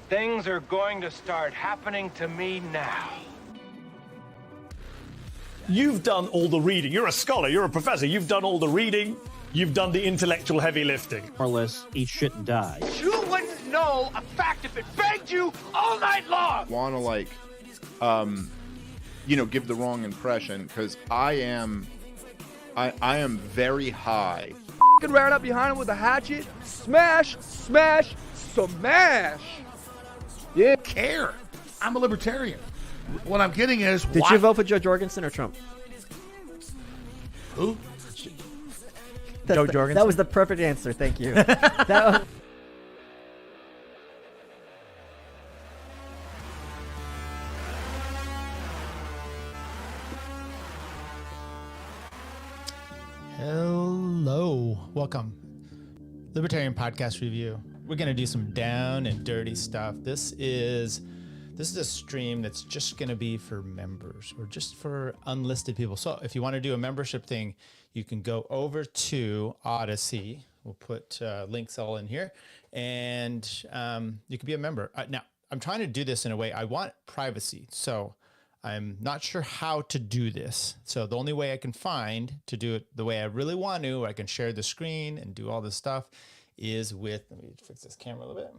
Things are going to start happening to me now. You've done all the reading. You're a scholar. You're a professor. You've done all the reading. You've done the intellectual heavy lifting. More or less, eat shit and die. You wouldn't know a fact if it begged you all night long. Want to give the wrong impression because I am very high. Right up behind him with a hatchet. Smash, smash, smash. Yeah. Care. I'm a libertarian. What I'm getting is, did you vote for Joe Jorgensen or Trump? Who? Joe Jorgensen. That was the perfect answer. Thank you. That Hello. Welcome. Libertarian Podcast Review. We're going to do some down and dirty stuff. This is a stream that's just going to be for members or just for unlisted people. So if you want to do a membership thing, you can go over to Odyssey. We'll put links all in here, and you can be a member. Now, I'm trying to do this in a way I want privacy. So I'm not sure how to do this. So the only way I can find to do it the way I really want to, where I can share the screen and do all this stuff, is with, let me fix this camera a little bit,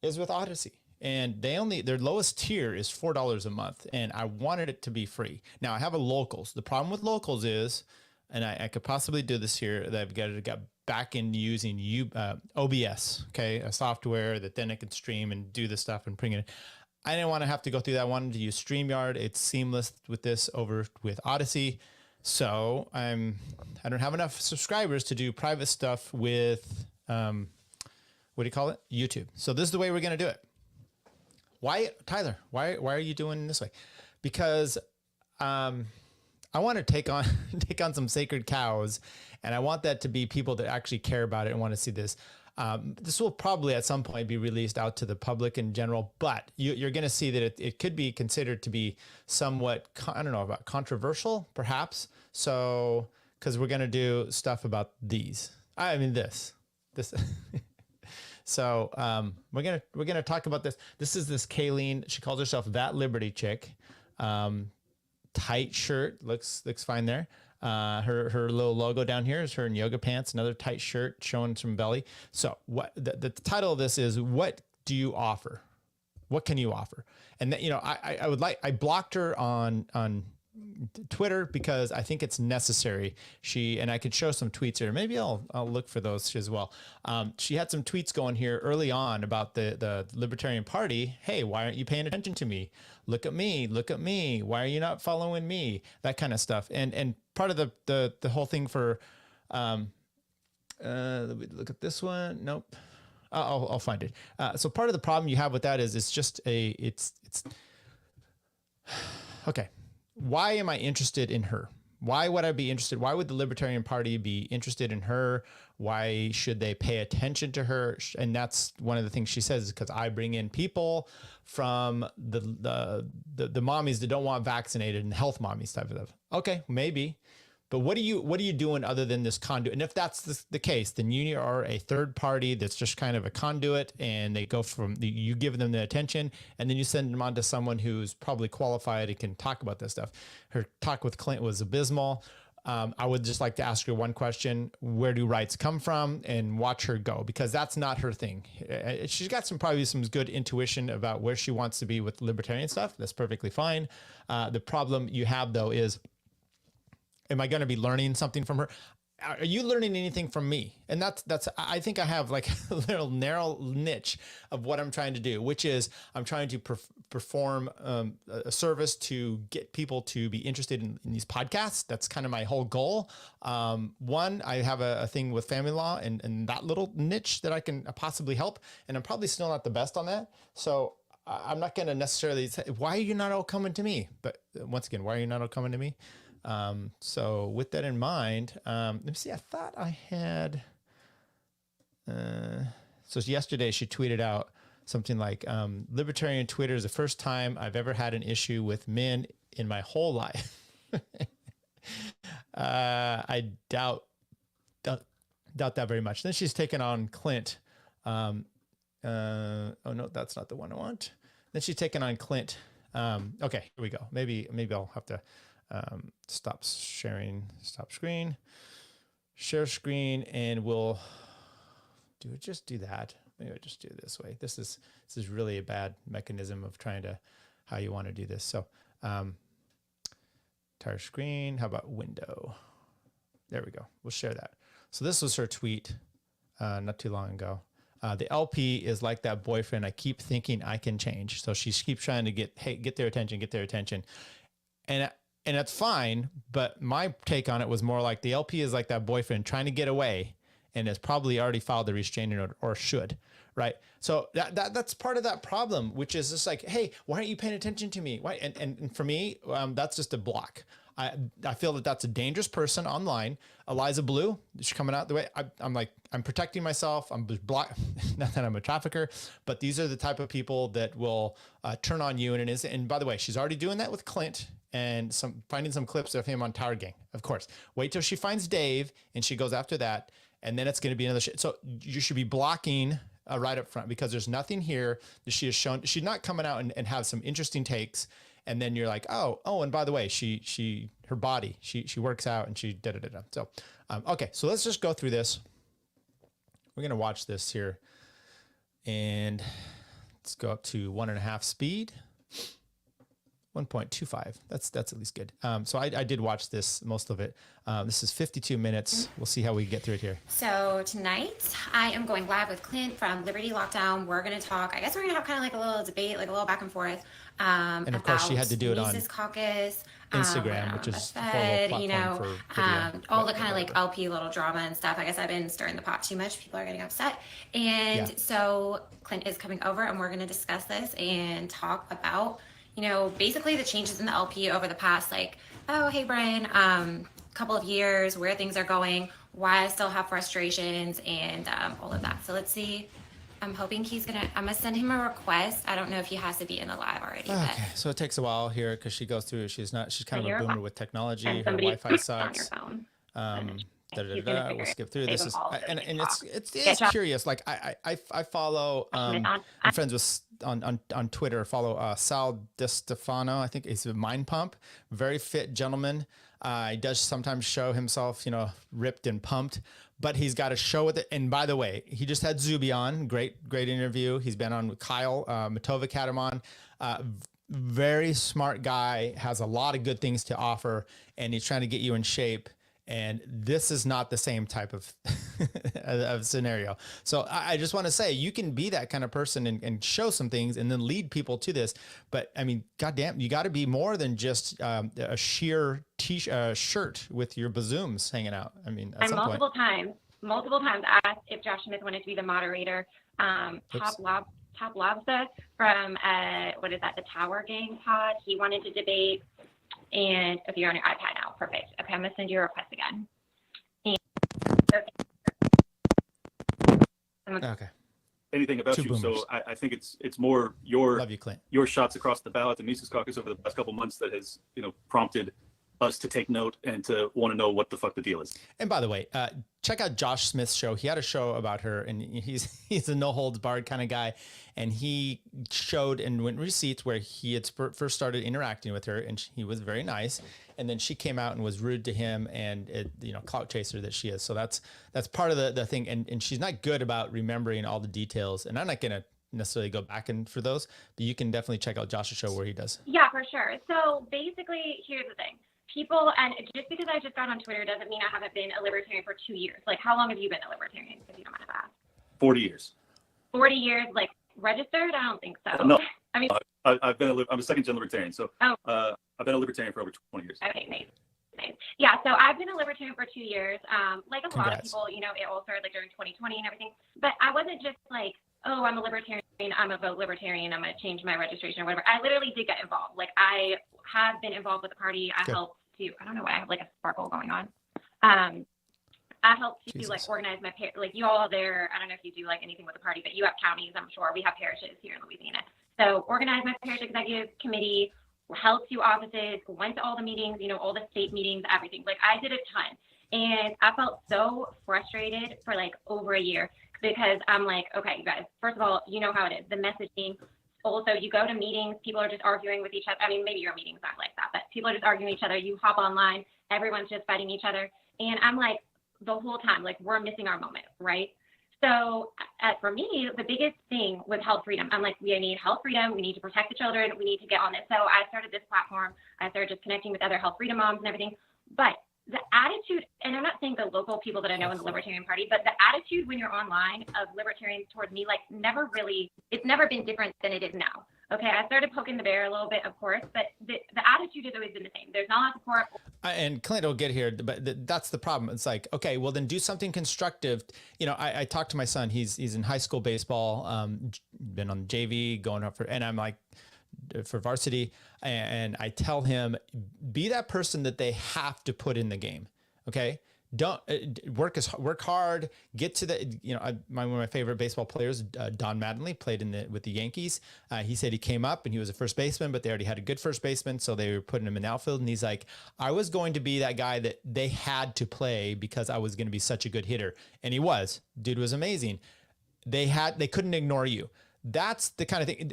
is with Odyssey. And their lowest tier is $4 a month. And I wanted it to be free. Now I have a locals. The problem with locals is, and I could possibly do this here, that I've got back in using OBS, okay, a software that then I can stream and do the stuff and bring it in. I didn't want to have to go through that. I wanted to use StreamYard. It's seamless with this over with Odyssey. So I don't have enough subscribers to do private stuff with, what do you call it? YouTube. So this is the way we're going to do it. Why, Tyler, why are you doing it this way? Because, I want to take on some sacred cows, and I want that to be people that actually care about it and want to see this. This will probably at some point be released out to the public in general, but you're going to see that it could be considered to be somewhat, I don't know, about controversial, perhaps. So, because we're going to do stuff about these. I mean, this. So we're gonna talk about this. This is this Kaleena. She calls herself That Liberty Chick. Tight shirt, looks fine there. Her little logo down here is her in yoga pants, another tight shirt showing some belly. So what the title of this is, what do you offer? What can you offer? And that, I blocked her on Twitter because I think it's necessary. And I could show some tweets here. Maybe I'll look for those as well. She had some tweets going here early on about the Libertarian Party. Hey, why aren't you paying attention to me? Look at me. Look at me. Why are you not following me? That kind of stuff. And part of the whole thing for, let me look at this one. Nope. I'll find it. So part of the problem you have with that is it's okay. Why am I interested in her? Why would I be interested? Why would the Libertarian Party be interested in her? Why should they pay attention to her? And that's one of the things she says, is because I bring in people from the mommies that don't want vaccinated and health mommies type of stuff. Okay, maybe. But what are you doing other than this conduit? And if that's the case, then you are a third party that's just kind of a conduit, and they go you give them the attention, and then you send them on to someone who's probably qualified and can talk about this stuff. Her talk with Clint was abysmal. I would just like to ask her one question: where do rights come from? And watch her go, because that's not her thing. She's got probably some good intuition about where she wants to be with libertarian stuff. That's perfectly fine. The problem you have though is, am I going to be learning something from her? Are you learning anything from me? And I think I have like a little narrow niche of what I'm trying to do, which is I'm trying to perform a service to get people to be interested in these podcasts. That's kind of my whole goal. One, I have a thing with family law and that little niche that I can possibly help. And I'm probably still not the best on that. So I'm not going to necessarily say, why are you not all coming to me? But once again, why are you not all coming to me? So with that in mind, let me see, I thought I had, so yesterday she tweeted out something like, libertarian Twitter is the first time I've ever had an issue with men in my whole life. I doubt that very much. Then she's taken on Clint, Oh no, that's not the one I want. Then she's taking on Clint. Okay, here we go. Maybe I'll have to stop sharing, stop screen, share screen, and we'll just do that. Maybe I'll just do it this way. This is really a bad mechanism of trying to how you want to do this. So entire screen. How about window? There we go. We'll share that. So this was her tweet not too long ago. The LP is like that boyfriend I keep thinking I can change. So she keeps trying to get their attention. And that's fine. But my take on it was more like the LP is like that boyfriend trying to get away and has probably already filed the restraining order or should, right? So that's part of that problem, which is just like, hey, why aren't you paying attention to me? Why? And for me, that's just a block. I feel that that's a dangerous person online. Eliza Blue, she's coming out the way. I'm protecting myself. I'm not that I'm a trafficker, but these are the type of people that will turn on you. And by the way, she's already doing that with Clint and finding some clips of him on Tower Gang. Of course, wait till she finds Dave and she goes after that. And then it's going to be another shit. So you should be blocking right up front because there's nothing here that she has shown. She's not coming out and have some interesting takes. And then you're like, oh, and by the way, her body, she works out and she da-da-da-da. So, okay, so let's just go through this. We're going to watch this here and let's go up to 1.5 speed, 1.25. That's at least good. So I did watch this, most of it. This is 52 minutes. We'll see how we get through it here. So tonight I am going live with Clint from Liberty Lockdown. We're going to talk, I guess we're going to have kind of like a little debate, like a little back and forth. And of course she had to do it on Mises Caucus, Instagram, which is the Fed, for all the kind of like LP little drama and stuff. I guess I've been stirring the pot too much. People are getting upset. And so Clint is coming over and we're going to discuss this and talk about, basically the changes in the LP over the past, like, oh, hey, Brian, couple of years, where things are going, why I still have frustrations and all of that. So let's see. I'm hoping I'm gonna send him a request. I don't know if he has to be in the live already. Okay, so it takes a while here because she goes through. She's kind of a boomer with technology. Her Wi-Fi sucks. We'll skip through this. And it's curious. Like I follow. I'm friends with on Twitter. Follow Sal DiStefano. I think he's a Mind Pump. Very fit gentleman. He does sometimes show himself, ripped and pumped. But he's got a show with it. And by the way, he just had Zuby on. Great interview. He's been on with Kyle. Matovic had him on. Very smart guy. Has a lot of good things to offer. And he's trying to get you in shape. And this is not the same type of, of scenario. So I just want to say, you can be that kind of person and show some things and then lead people to this. But I mean, goddamn, you got to be more than just a sheer shirt with your bazooms hanging out. I mean, at multiple times asked if Josh Smith wanted to be the moderator. Top Lobster from, the Tower Gang pod. He wanted to debate. And if you're on your iPad now, perfect. Okay, I'm gonna send you a request again. Okay. Anything about you? So I think it's more your shots across the ballot, the Mises Caucus over the past couple months that has prompted us to take note and to want to know what the fuck the deal is. And by the way, check out Josh Smith's show. He had a show about her, and he's a no holds barred kind of guy. And he showed and went receipts where he had first started interacting with her, and he was very nice. And then she came out and was rude to him, and clout chaser that she is. So that's part of the thing. And she's not good about remembering all the details. And I'm not gonna necessarily go back for those, but you can definitely check out Josh's show where he does. Yeah, for sure. So basically, here's the thing. People, and just because I just got on Twitter doesn't mean I haven't been a libertarian for 2 years. Like, how long have you been a libertarian, if you don't mind if I ask? 40 years. 40 years, like, registered? I don't think so. No. I mean, I'm a second-gen libertarian, so I've been a libertarian for over 20 years. Okay, nice. Yeah, so I've been a libertarian for 2 years. Like a lot of people, it all started like during 2020 and everything. But I wasn't just like, oh, I'm a libertarian, I'm a vote libertarian, I'm going to change my registration or whatever. I literally did get involved. Like, I have been involved with the party. I helped to, I don't know why I have like a sparkle going on. I helped to like organize my, like you all there, I don't know if you do like anything with the party, but you have counties, I'm sure. We have parishes here in Louisiana. So organized my parish executive committee, held 2 offices, went to all the meetings, all the state meetings, everything. Like I did a ton. And I felt so frustrated for like over a year. because I'm like, okay, you guys, first of all, you know how it is, the messaging. Also, you go to meetings, people are just arguing with each other. I mean, maybe your meeting's not like that, but people are just arguing with each other. You hop online, everyone's just fighting each other. And I'm like, the whole time, like, we're missing our moment, right? So for me, the biggest thing was health freedom. I'm like, we need health freedom. We need to protect the children. We need to get on this. So I started this platform. I started just connecting with other health freedom moms and everything. But the attitude, and I'm not saying the local people that I know in the Libertarian Party, but the attitude when you're online of libertarians towards me, like, it's never been different than it is now. Okay, I started poking the bear a little bit, of course, but the attitude has always been the same. There's not a lot of support. And Clint will get here, but that's the problem. It's like, okay, well then do something constructive. You know, I talked to my son. He's in high school baseball, been on JV, going up and I'm like, for varsity, and I tell him, be that person that they have to put in the game. Okay. Don't work hard, get to the, you know, one of my favorite baseball players, Don Mattingly, played with the Yankees. He said he came up and he was a first baseman, but they already had a good first baseman. So they were putting him in the outfield. And he's like, I was going to be that guy that they had to play because I was going to be such a good hitter. And he was. Dude was amazing. They couldn't ignore you. That's the kind of thing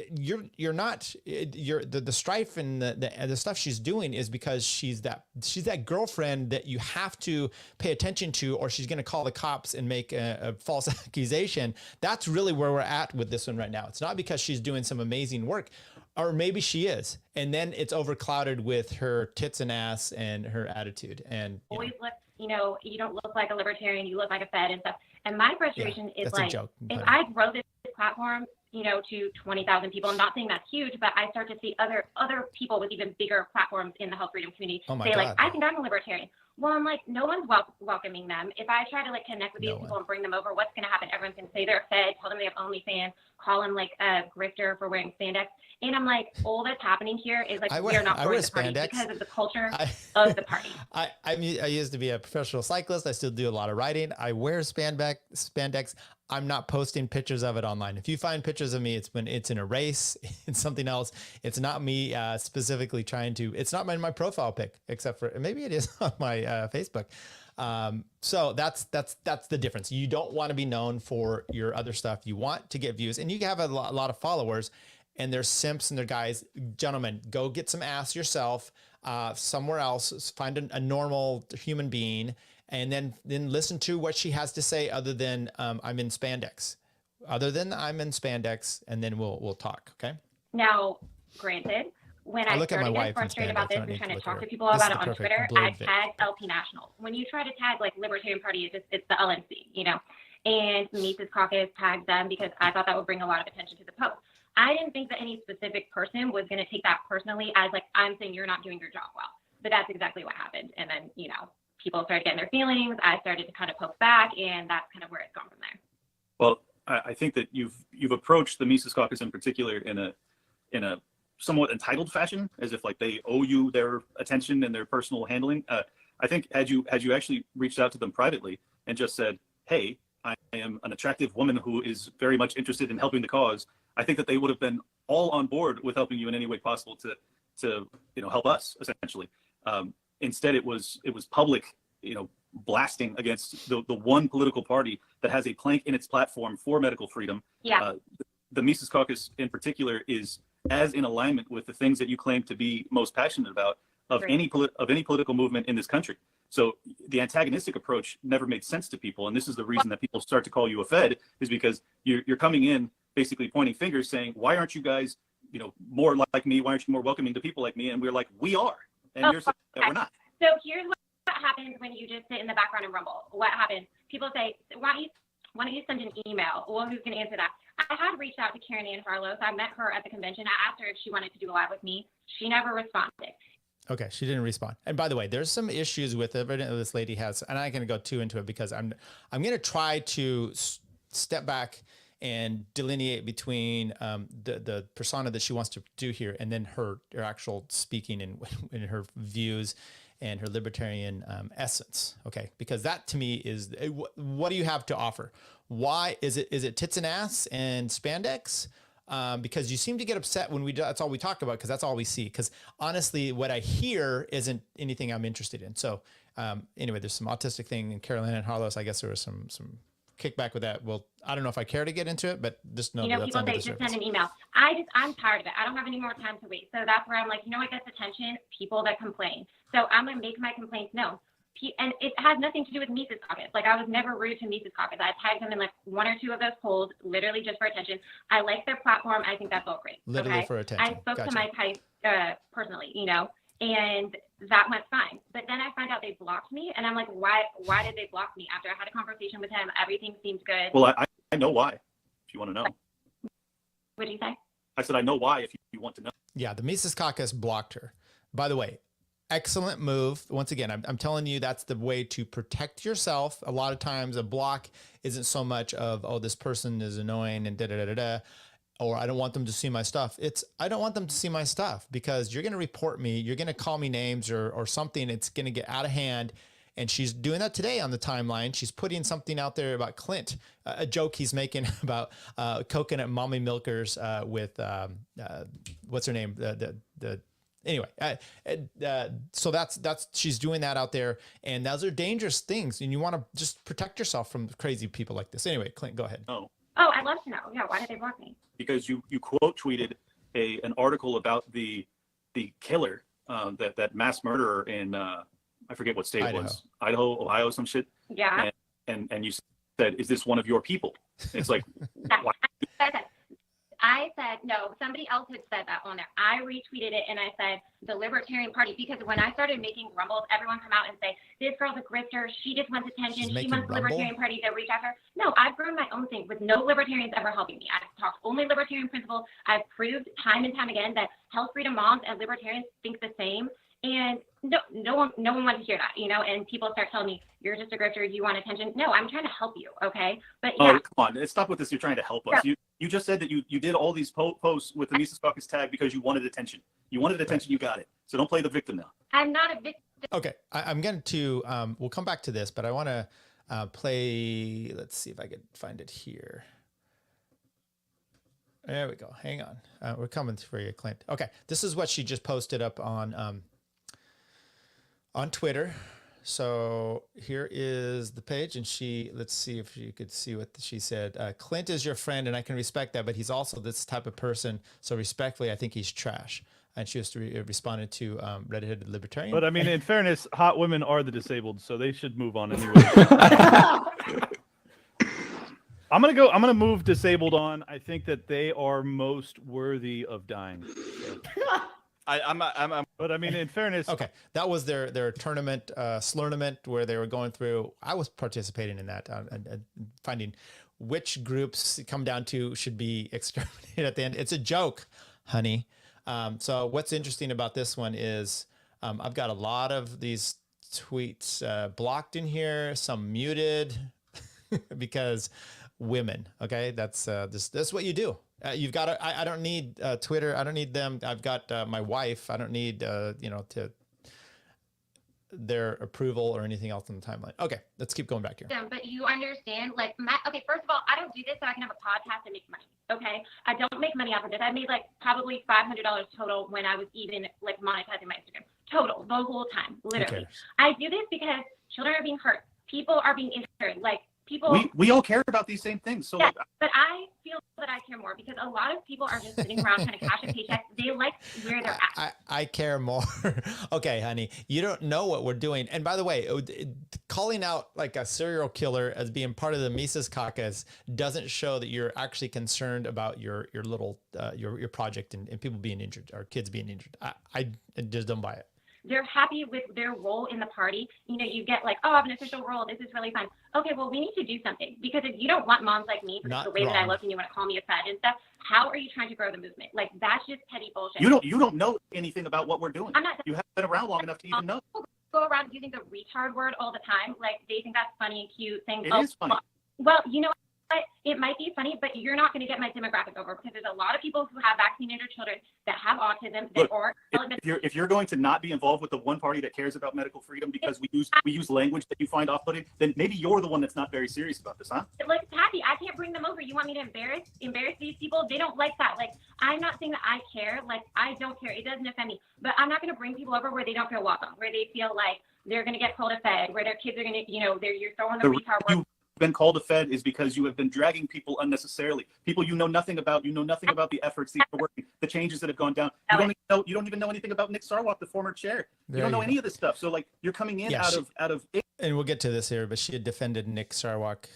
the strife and the stuff she's doing is because she's that girlfriend that you have to pay attention to, or she's going to call the cops and make a false accusation. That's really where we're at with this one right now. It's not because she's doing some amazing work, or maybe she is. And then it's overclouded with her tits and ass and her attitude. And always look, you know, you don't look like a libertarian, you look like a Fed and stuff. And my frustration is like, if I grow this platform, you know, to 20,000 people. I'm not saying that's huge, but I start to see other people with even bigger platforms in the health freedom community say, like, I think I'm a libertarian. Well, I'm like, no one's welcoming them. If I try to like connect with these people and bring them over, what's going to happen? Everyone's going to say they're Fed, tell them they have OnlyFans, call them like a grifter for wearing spandex. And I'm like, all that's happening here is like, we are not for the party because of the culture of the party. I used to be a professional cyclist. I still do a lot of riding. I wear spandex. I'm not posting pictures of it online. If you find pictures of me, it's when it's in a race, it's something else. It's not me specifically trying to, it's not my profile pic, except for, maybe it is on my Facebook. So that's the difference. You don't want to be known for your other stuff. You want to get views, and you have a lot of followers, and they're simps and they're guys. Gentlemen, go get some ass yourself somewhere else. Find a normal human being, and then listen to what she has to say other than I'm in spandex. Other than I'm in spandex, and then we'll talk, okay? Now, granted, when I started getting frustrated about this and trying to talk to people about it on Twitter, I tagged LP Nationals. When you try to tag like Libertarian Party, it's the LNC, you know? And Mises Caucus tagged them because I thought that would bring a lot of attention to the post. I didn't think that any specific person was going to take that personally as like, I'm saying you're not doing your job well. But that's exactly what happened. And then, you know, people started getting their feelings. I started to kind of poke back, and that's kind of where it's gone from there. Well, I think that you've approached the Mises Caucus in particular in a somewhat entitled fashion, as if like they owe you their attention and their personal handling. I think had you actually reached out to them privately and just said, hey, I am an attractive woman who is very much interested in helping the cause, I think that they would have been all on board with helping you in any way possible to help us, essentially. Instead, it was public, blasting against the one political party that has a plank in its platform for medical freedom. Yeah. The Mises Caucus in particular is as in alignment with the things that you claim to be most passionate about of any political movement in this country. So the antagonistic approach never made sense to people, and this is the reason that people start to call you a Fed, is because you're coming in basically pointing fingers, saying, why aren't you guys more like me? Why aren't you more welcoming to people like me? And we're like, we are, and you're saying that we're not. So here's what happens when you just sit in the background and rumble. What happens? People say, why don't you send an email? Well, who's going to answer that? I had reached out to Karen Ann Harlow. I met her at the convention. I asked her if she wanted to do a live with me. She never responded. Okay, she didn't respond. And by the way, there's some issues with it. This lady has, and I'm going to go too into it because I'm going to try to step back and delineate between the persona that she wants to do here and then her actual speaking and her views and her libertarian essence. Okay, because that to me is what do you have to offer? Why is it tits and ass and spandex? Because you seem to get upset when that's all we talk about, because that's all we see. Because honestly, what I hear isn't anything I'm interested in. So anyway, there's some autistic thing in Kaleena and Harlow. I guess there was some kick back with that. Well, I don't know if I care to get into it, but just know you know, that's people under say the just surface. send an email. I'm tired of it. I don't have any more time to wait. So that's where I'm like, you know what gets attention? People that complain. So I'm going to make my complaints known. And it has nothing to do with Mises Caucus. Like, I was never rude to Mises Caucus. I tagged them in like 1 or 2 of those polls, literally just for attention. I like their platform. I think that's all great. Literally for attention. I spoke to Mike personally, you know, and that went fine. But then I find out they blocked me, and I'm like, why did they block me? After I had a conversation with him, everything seemed good. Well, I know why, if you want to know. What did you say? I said I know why, if you want to know. Yeah, the Mises Caucus blocked her. By the way, excellent move. Once again, I'm telling you, that's the way to protect yourself. A lot of times a block isn't so much of, oh, this person is annoying and da-da-da-da-da, or I don't want them to see my stuff. It's, I don't want them to see my stuff because you're going to report me. You're going to call me names or something. It's going to get out of hand. And she's doing that today on the timeline. She's putting something out there about Clint, a joke he's making about coconut mommy milkers with, what's her name? Anyway, so that's she's doing that out there, and those are dangerous things, and you want to just protect yourself from crazy people like this. Anyway, Clint, go ahead. Oh, I'd love to know. Yeah, why did they block me? Because you quote tweeted an article about the killer, that mass murderer in I forget what state it was, Idaho, Ohio, some shit. Yeah. And you said, is this one of your people? It's like, why? I said, no, somebody else had said that on there. I retweeted it and I said, the Libertarian Party, because when I started making grumbles, everyone come out and say, this girl's a grifter. She just wants attention. She wants the Libertarian Party to reach out her. No, I've grown my own thing with no libertarians ever helping me. I've talked only libertarian principles. I've proved time and time again that health freedom moms and libertarians think the same. And no one wants to hear that, you know, and people start telling me, you're just a grifter, you want attention. No, I'm trying to help you, okay? But yeah. Oh, come on, stop with this, you're trying to help us. You just said that you did all these posts with the Mises Caucus tag because you wanted attention. You wanted attention, you got it. So don't play the victim now. I'm not a victim. Okay, I'm going to, we'll come back to this, but I want to play, let's see if I can find it here. There we go, hang on. We're coming for you, Clint. Okay, this is what she just posted up on Twitter. So here is the page, and let's see if you could see what she said. Clint is your friend, and I can respect that, but he's also this type of person. So respectfully, I think he's trash. And she was responded to redheaded libertarian. But I mean, in fairness, hot women are the disabled, so they should move on anyway. I'm gonna move disabled on. I think that they are most worthy of dying. So. But I mean, in fairness, okay, that was their tournament, slurnament, where they were going through. I was participating in that, and finding which groups come down to should be exterminated at the end. It's a joke, honey. So what's interesting about this one is I've got a lot of these tweets blocked in here, some muted because women. Okay, that's what you do. You've got to, I don't need Twitter. I don't need them. I've got my wife. I don't need, to their approval or anything else on the timeline. Okay, let's keep going back here. But you understand, like, okay, first of all, I don't do this so I can have a podcast and make money. Okay, I don't make money off of this. I made like probably $500 total when I was even like monetizing my Instagram. Total, the whole time, literally. I do this because children are being hurt. People are being injured. Like, people. We all care about these same things. So yeah, but I feel that I care more because a lot of people are just sitting around trying to cash a paycheck. They like where they're at. I care more. Okay, honey, you don't know what we're doing. And by the way, calling out like a serial killer as being part of the Mises Caucus doesn't show that you're actually concerned about your little your project and people being injured or kids being injured. I just don't buy it. They're happy with their role in the party. You know, you get like, oh, I have an official role. This is really fun. Okay, well, we need to do something because if you don't want moms like me, because the way that I look and you want to call me a fat and stuff, how are you trying to grow the movement? Like, that's just petty bullshit. You don't know anything about what we're doing. You haven't been around long enough to even know. People go around using the retard word all the time. Like, they think that's funny and cute. Saying, it is funny. Well, you know what? It might be funny, but you're not going to get my demographic over because there's a lot of people who have vaccinated children that have autism. Look, if you're going to not be involved with the one party that cares about medical freedom because we use language that you find off-putting, then maybe you're the one that's not very serious about this, huh? Like, Patty, I can't bring them over. You want me to embarrass these people? They don't like that. Like, I'm not saying that I care. Like, I don't care. It doesn't offend me. But I'm not going to bring people over where they don't feel welcome, where they feel like they're going to get pulled a fed, where their kids are going to, you're throwing the retard word. been called a Fed is because you have been dragging people unnecessarily. People you know nothing about. You know nothing about the efforts that are working, the changes that have gone down. You don't even know anything about Nick Sarwark, the former chair. You don't know any of this stuff. So like you're coming in out of. And we'll get to this here, but she had defended Nick Sarwark.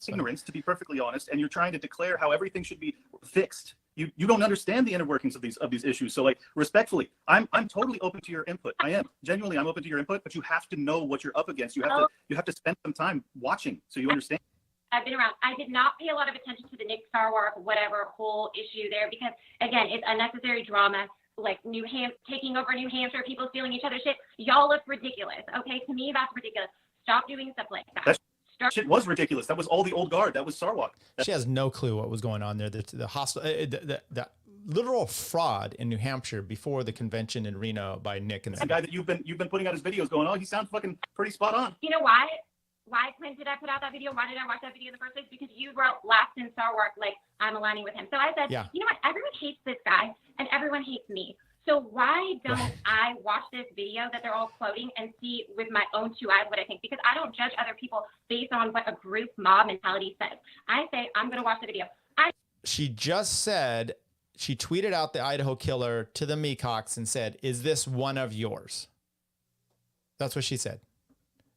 Ignorance, to be perfectly honest, and you're trying to declare how everything should be fixed. You don't understand the inner workings of these issues. So like respectfully, I'm totally open to your input. I am genuinely, I'm open to your input, but you have to know what you're up against. You have to spend some time watching so you understand. I've been around. I did not pay a lot of attention to the Nick Sarwark whatever whole issue there because again, it's unnecessary drama. Like taking over New Hampshire, people stealing each other's shit. Y'all look ridiculous. Okay, to me that's ridiculous. Stop doing stuff like that. That shit was ridiculous. That was all the old guard. That was Sarwark. She has no clue what was going on there. The hostile, the literal fraud in New Hampshire before the convention in Reno by Nick and the guy that you've been putting out his videos going, oh, he sounds fucking pretty spot on. You know why? Why, Clint, did I put out that video? Why did I watch that video in the first place? Because you wrote last in Sarwark, like I'm aligning with him. So I said, you know what? Everyone hates this guy and everyone hates me. So why don't I watch this video that they're all quoting and see with my own 2 eyes what I think? Because I don't judge other people based on what a group mob mentality says. I say, I'm going to watch the video. She just said, she tweeted out the Idaho killer to the Mecox and said, is this one of yours? That's what she said.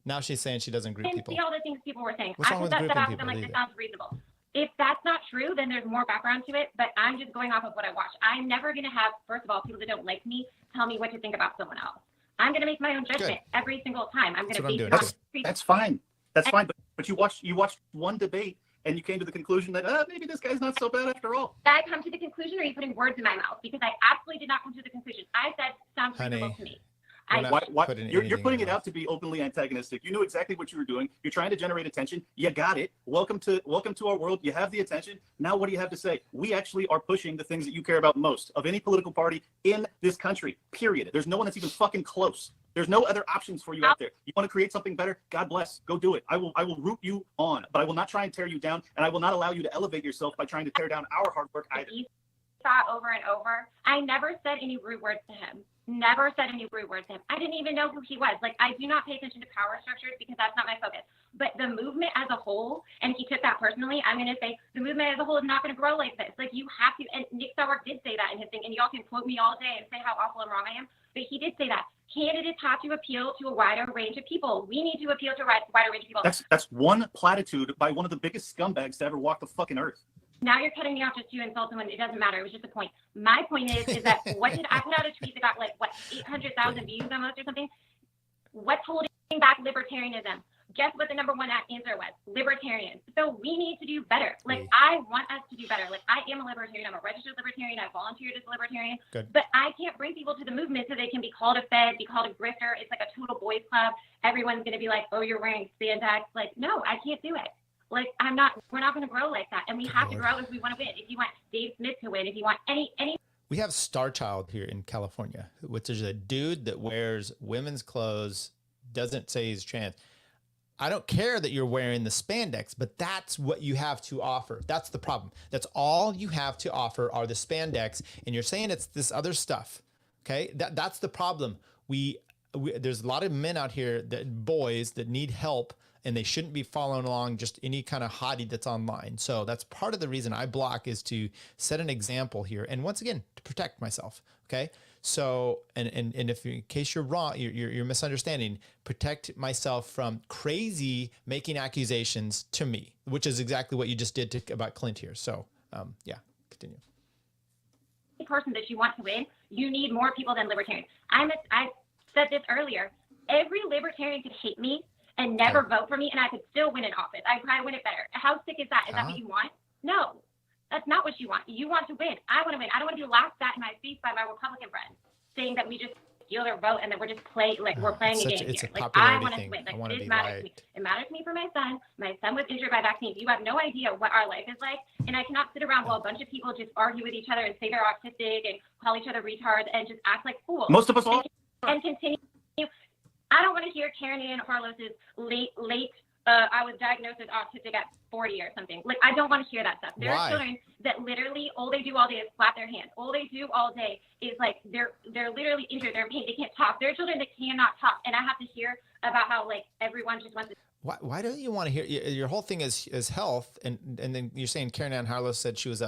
Now she's saying she doesn't group people. See all the things people were saying. What's wrong with grouping people? I'm like, this sounds reasonable. If that's not true, then there's more background to it, but I'm just going off of what I watch. I'm never going to have, first of all, people that don't like me tell me what to think about someone else. I'm going to make my own judgment every single time. I'm going to be That's fine. That's fine. But you watched one debate and you came to the conclusion that maybe this guy's not so bad after all. Did I come to the conclusion or are you putting words in my mouth? Because I absolutely did not come to the conclusion. I said sounds reasonable to me. You're putting it out to be openly antagonistic. You knew exactly what you were doing. You're trying to generate attention. You got it. Welcome to our world. You have the attention. Now what do you have to say? We actually are pushing the things that you care about most of any political party in this country, period. There's no one that's even fucking close. There's no other options for you out there. You want to create something better? God bless. Go do it. I will root you on, but I will not try and tear you down, and I will not allow you to elevate yourself by trying to tear down our hard work either. Over and over. I never said any rude words to him. Never said any rude words to him. I didn't even know who he was. Like, I do not pay attention to power structures because that's not my focus. But the movement as a whole, and he took that personally, I'm going to say the movement as a whole is not going to grow like this. Like, you have to, and Nick Sarwark did say that in his thing, and y'all can quote me all day and say how awful and wrong I am, but he did say that. Candidates have to appeal to a wider range of people. We need to appeal to a wider range of people. That's one platitude by one of the biggest scumbags to ever walk the fucking earth. Now you're cutting me off just to insult someone. It doesn't matter. It was just a point. My point is that what did I put out a tweet that got 800,000 views almost or something? What's holding back libertarianism? Guess what the number one answer was? Libertarians. So we need to do better. Like, I want us to do better. Like, I am a libertarian. I'm a registered libertarian. I volunteered as a libertarian. Good. But I can't bring people to the movement so they can be called a Fed, be called a grifter. It's like a total boys club. Everyone's going to be like, oh, you're wearing spandex. Like, no, I can't do it. Like, we're not going to grow like that. And we have to grow if we want to win. If you want Dave Smith to win, if you want any. We have Star Child here in California, which is a dude that wears women's clothes, doesn't say he's trans. I don't care that you're wearing the spandex, but that's what you have to offer. That's the problem. That's all you have to offer are the spandex. And you're saying it's this other stuff. Okay. That's the problem. There's a lot of men out here boys that need help, and they shouldn't be following along just any kind of hottie that's online. So that's part of the reason I block, is to set an example here. And once again, to protect myself. Okay. So, and if in case you're wrong, you're misunderstanding, protect myself from crazy making accusations to me, which is exactly what you just did about Clint here. So, yeah, continue. Person that you want to win, you need more people than libertarians. I said this earlier. Every libertarian could hate me and never vote for me, and I could still win an office. I'd probably win it better. How sick is that? Is that what you want? No, that's not what you want. You want to win. I want to win. I don't want to be laughed at in my face by my Republican friends saying that we just steal their vote and that we're just we're playing a game here. Like, I want to win. Like, this matters to me. It matters to me for my son. My son was injured by vaccines. You have no idea what our life is like, and I cannot sit around while a bunch of people just argue with each other and say they're autistic and call each other retards and just act like fools. Most of us all. And continue. I don't want to hear Karen and Carlos's late I was diagnosed as autistic at 40 or something. Like, I don't want to hear that stuff. There are children that literally all they do all day is flap their hands. All they do all day is like they're literally injured. They're in pain. They can't talk. There are children that cannot talk, and I have to hear about how like everyone just wants to. Why don't you want to hear? Your whole thing is health, and then you're saying Karen Ann Harlow said she was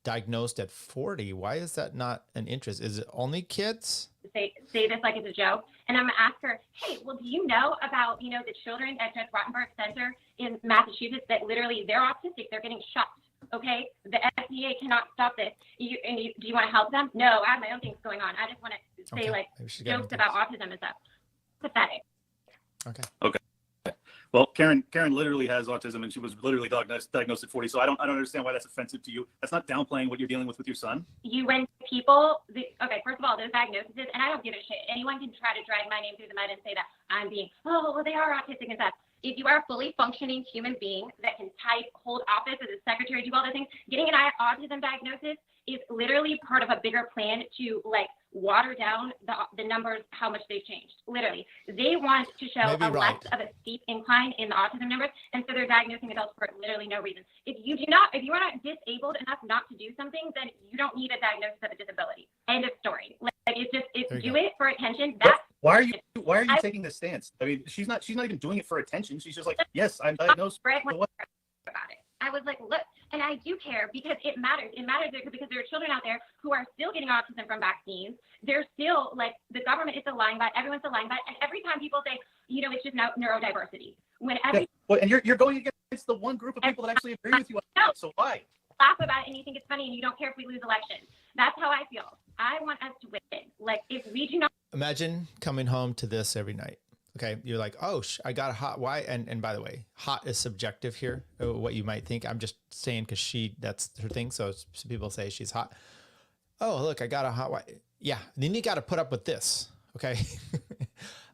diagnosed at 40. Why is that not an interest? Is it only kids? Say this like it's a joke, and I'm gonna ask her, hey, well, do you know about the children at Judge Rottenberg Center in Massachusetts that literally they're autistic, they're getting shot? Okay, the FDA cannot stop this. Do you want to help them? No, I have my own things going on. I just want to say like jokes about autism and stuff. Pathetic. Okay. Well, Karen literally has autism, and she was literally diagnosed at 40. So I don't understand why that's offensive to you. That's not downplaying what you're dealing with your son. When people, okay, first of all, those diagnoses, and I don't give a shit. Anyone can try to drag my name through the mud and say that I'm being, they are autistic and stuff. If you are a fully functioning human being that can type, hold office as a secretary, do all those things, getting an autism diagnosis is literally part of a bigger plan to like water down the numbers, how much they've changed. Literally, they want to show less of a steep incline in the autism numbers, and so they're diagnosing adults for literally no reason. If you are not disabled enough not to do something, then you don't need a diagnosis of a disability. End of story. Like it's do it for attention. That's why are you taking this stance? I mean, she's not even doing it for attention. She's just like, yes, I'm diagnosed. About it. I was like, look, and I do care because it matters. It matters because there are children out there who are still getting autism from vaccines. They're still like the government is a lying bot. Everyone's a lying bot. And every time people say, it's just neurodiversity. And you're going against the one group of people that actually agree with you. So why? Laugh about it and you think it's funny and you don't care if we lose elections. That's how I feel. I want us to win. Like if we do not. Imagine coming home to this every night. Okay, you're like, oh, I got a hot. Why? And by the way, hot is subjective here. What you might think. I'm just saying because that's her thing. So people say she's hot. Oh, look, I got a hot. Why? Yeah. Then you got to put up with this. Okay.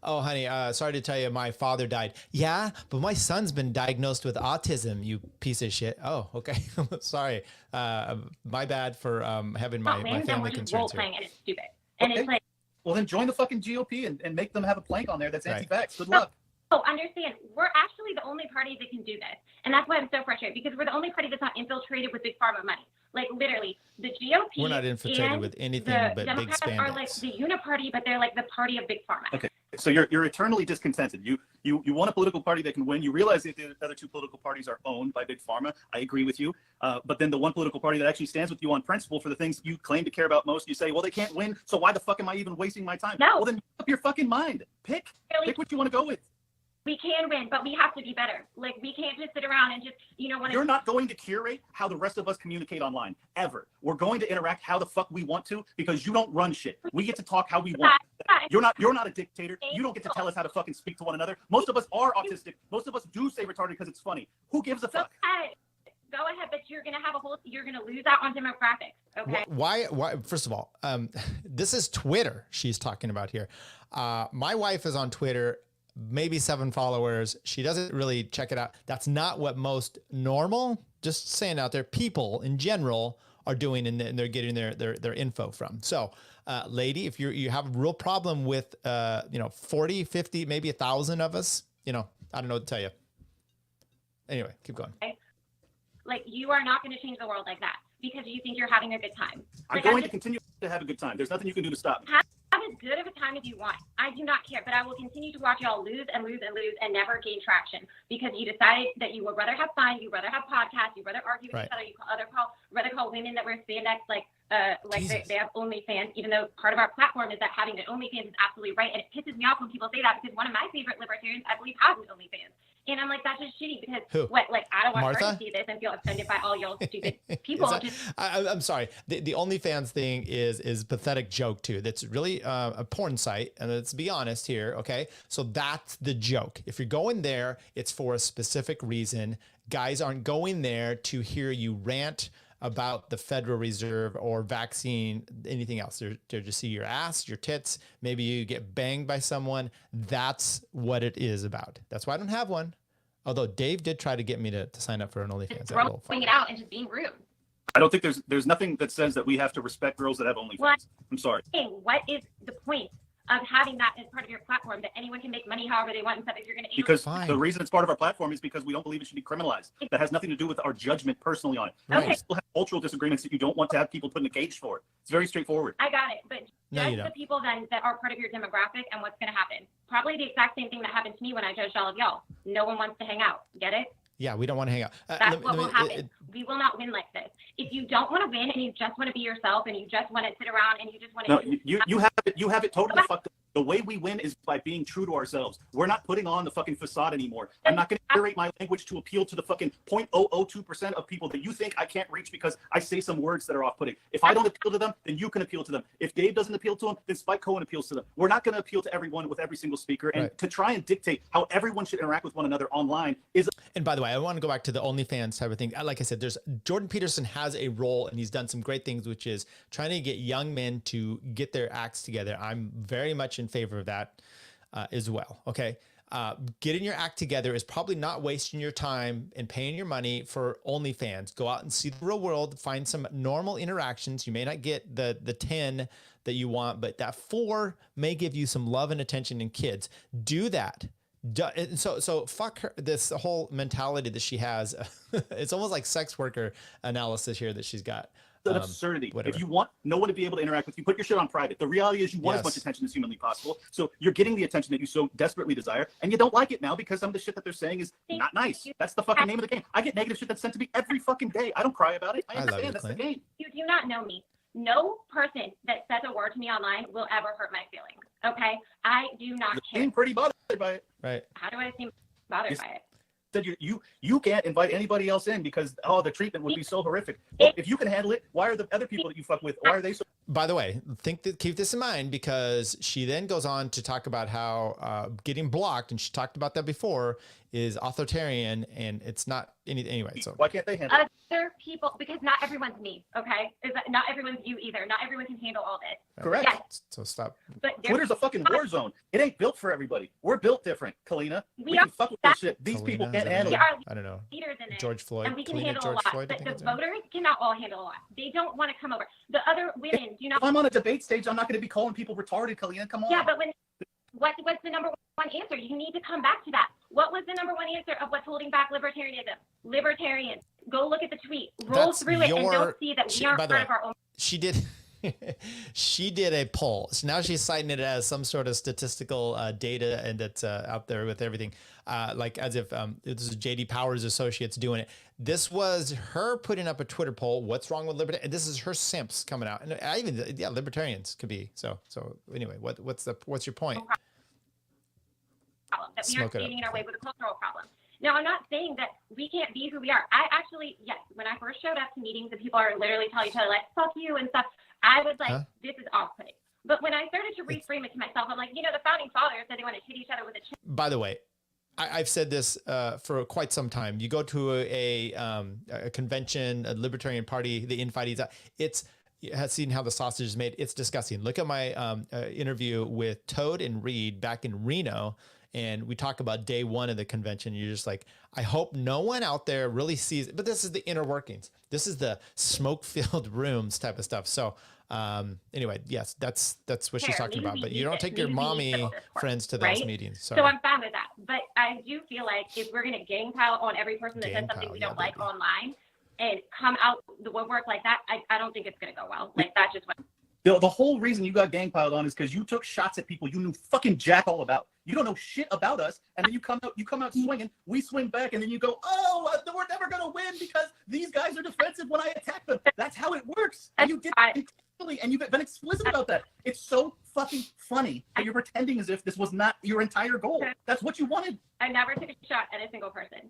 Oh, honey, sorry to tell you, my father died. Yeah, but my son's been diagnosed with autism. You piece of shit. Oh, okay. Sorry. My bad for having my family concerns here. And it's stupid. And it's like. Well, then join the fucking GOP and make them have a plank on there that's anti-vax. Good luck. Oh, understand. We're actually the only party that can do this. And that's why I'm so frustrated, because we're the only party that's not infiltrated with big pharma money. Like, literally, the GOP We're not infiltrated with anything but Democrats big spandex. are like the uniparty, but they're like the party of big pharma. Okay. So you're eternally discontented. You want a political party that can win. You realize that the other two political parties are owned by big pharma. I agree with you. But then the one political party that actually stands with you on principle for the things you claim to care about most, you say, well, they can't win. So why the fuck am I even wasting my time? No. Well, then make up your fucking mind. Pick what you want to go with. We can win, but we have to be better. Like, we can't just sit around and just, You're not going to curate how the rest of us communicate online, ever. We're going to interact how the fuck we want to, because you don't run shit. We get to talk how we want. You're not a dictator. You don't get to tell us how to fucking speak to one another. Most of us are autistic. Most of us do say retarded because it's funny. Who gives a fuck? Go ahead, but you're gonna lose out on demographics. Okay. Why? First of all, this is Twitter she's talking about here. My wife is on Twitter. Maybe 7 followers. She doesn't really check it out. That's not what most normal, just saying out there, people in general are doing, and they're getting their info from. So, lady, if you have a real problem with 40, 50, maybe 1,000 of us, I don't know what to tell you. Anyway, keep going. Like, you are not going to change the world like that because you think you're having a good time. I'm going to continue to have a good time. There's nothing you can do to stop me. Have as good of a time as you want. I do not care, but I will continue to watch y'all lose and lose and lose and never gain traction because you decided that you would rather have fun, you'd rather have podcasts, you'd rather argue with each other, rather call women that wear spandex like they have OnlyFans, even though part of our platform is that having an OnlyFans is absolutely right. And it pisses me off when people say that because one of my favorite libertarians, I believe, has an OnlyFans. And I'm like, that's just shitty because I don't want her to see this and feel offended by all y'all stupid people. I'm sorry. The OnlyFans thing is pathetic joke too. That's really a porn site, and let's be honest here, okay? So that's the joke. If you're going there, it's for a specific reason. Guys aren't going there to hear you rant about the Federal Reserve or vaccine, anything else. They're to see your ass, your tits. Maybe you get banged by someone. That's what it is about. That's why I don't have one. Although Dave did try to get me to sign up for an OnlyFans. Throwing it out and just being rude. I don't think there's nothing that says that we have to respect girls that have OnlyFans. I'm sorry. What is the point of having that as part of your platform, that anyone can make money however they want and stuff if you're going to because the reason it's part of our platform is because we don't believe it should be criminalized. That has nothing to do with our judgment personally on it. Okay. We still have cultural disagreements that you don't want to have people put in a cage for. It's very straightforward. I got it, but judge the people then that are part of your demographic and what's going to happen. Probably the exact same thing that happened to me when I judged all of y'all. No one wants to hang out. Get it? Yeah, we don't want to hang out. That's what will happen. We will not win like this. If you don't want to win and you just want to be yourself and you just want to sit around and you just want to... No, you have it totally fucked up. The way we win is by being true to ourselves. We're not putting on the fucking facade anymore. I'm not going to curate my language to appeal to the fucking 0.002% of people that you think I can't reach because I say some words that are off-putting. If I don't appeal to them, then you can appeal to them. If Dave doesn't appeal to them, then Spike Cohen appeals to them. We're not going to appeal to everyone with every single speaker. And to try and dictate how everyone should interact with one another online is... And by the way, I want to go back to the OnlyFans type of thing. Like I said, Jordan Peterson has a role and he's done some great things, which is trying to get young men to get their acts together. I'm very much in favor of that. As well. Okay. Getting your act together is probably not wasting your time and paying your money for OnlyFans. Go out and see the real world, find some normal interactions. You may not get the 10 that you want, but that 4 may give you some love and attention and kids. Do that. And so fuck her, this whole mentality that she has. It's almost like sex worker analysis here that she's got. An absurdity. Whatever. If you want no one to be able to interact with you, put your shit on private. The reality is you want as much attention as humanly possible. So you're getting the attention that you so desperately desire, and you don't like it now because some of the shit that they're saying is not nice. That's the fucking name of the game. I get negative shit that's sent to me every fucking day. I don't cry about it. I understand. That's the game. You do not know me. No person that says a word to me online will ever hurt my feelings. Okay? I do not care. You seem pretty bothered by it. Right. How do I seem bothered by it? Said you can't invite anybody else in because the treatment would be so horrific. Well, if you can handle it, why are the other people that you fuck with, why are they so... By the way, keep this in mind, because she then goes on to talk about how getting blocked, and she talked about that before, is authoritarian, and it's not anyway. So why can't they handle it? Other people, because not everyone's me, okay? Not everyone's you either. Not everyone can handle all this. Correct. Yes. So stop. But Twitter's a fucking war zone. It ain't built for everybody. We're built different, Kaleena. We can fuck with this shit. These people can't handle it. I don't know. Leaders in it, George Floyd. And we can Kaleena handle George a lot. Floyd, But the voters cannot all handle a lot. They don't want to come over. The other women do not. If I'm on a debate stage, I'm not going to be calling people retarded, Kaleena. Come on. Yeah, but what's the number one answer? You need to come back to that. What was the number one answer of what's holding back libertarianism? Libertarians. Go look at the tweet. Roll through it and you'll see that we aren't part of our own. She did. She did a poll. So now she's citing it as some sort of statistical data, and it's out there with everything, like as if this is JD Powers Associates doing it. This was her putting up a Twitter poll. What's wrong with liberty? And this is her simps coming out, and libertarians could be. So anyway, what's your point? That we aren't standing in our way with a cultural problem. Now, I'm not saying that we can't be who we are. I actually, yes, when I first showed up to meetings and people are literally telling each other, like, fuck you and stuff, I was like, this is off-putting. But when I started to reframe it to myself, I'm like, the founding fathers said they want to hit each other with a chin. By the way, I've said this for quite some time. You go to a convention, a Libertarian Party, the infighting, has seen how the sausage is made. It's disgusting. Look at my interview with Toad and Reed back in Reno. And we talk about day one of the convention. You're just like, I hope no one out there really sees it. But this is the inner workings. This is the smoke-filled rooms type of stuff. So anyway, yes, that's what she's talking about. But you don't take your mommy friends to those meetings. So I'm fine with that. But I do feel like if we're going to gang pile on every person that says something we don't like online and come out the woodwork like that, I don't think it's going to go well. Like, that's just what... The whole reason you got gang piled on is because you took shots at people you knew fucking jack all about. You don't know shit about us, and then you come out swinging. We swing back, and then you go, "Oh, we're never gonna win because these guys are defensive when I attack them." That's how it works. And you did it intentionally, and you've been explicit about that. It's so fucking funny that you're pretending as if this was not your entire goal. That's what you wanted. I never took a shot at a single person.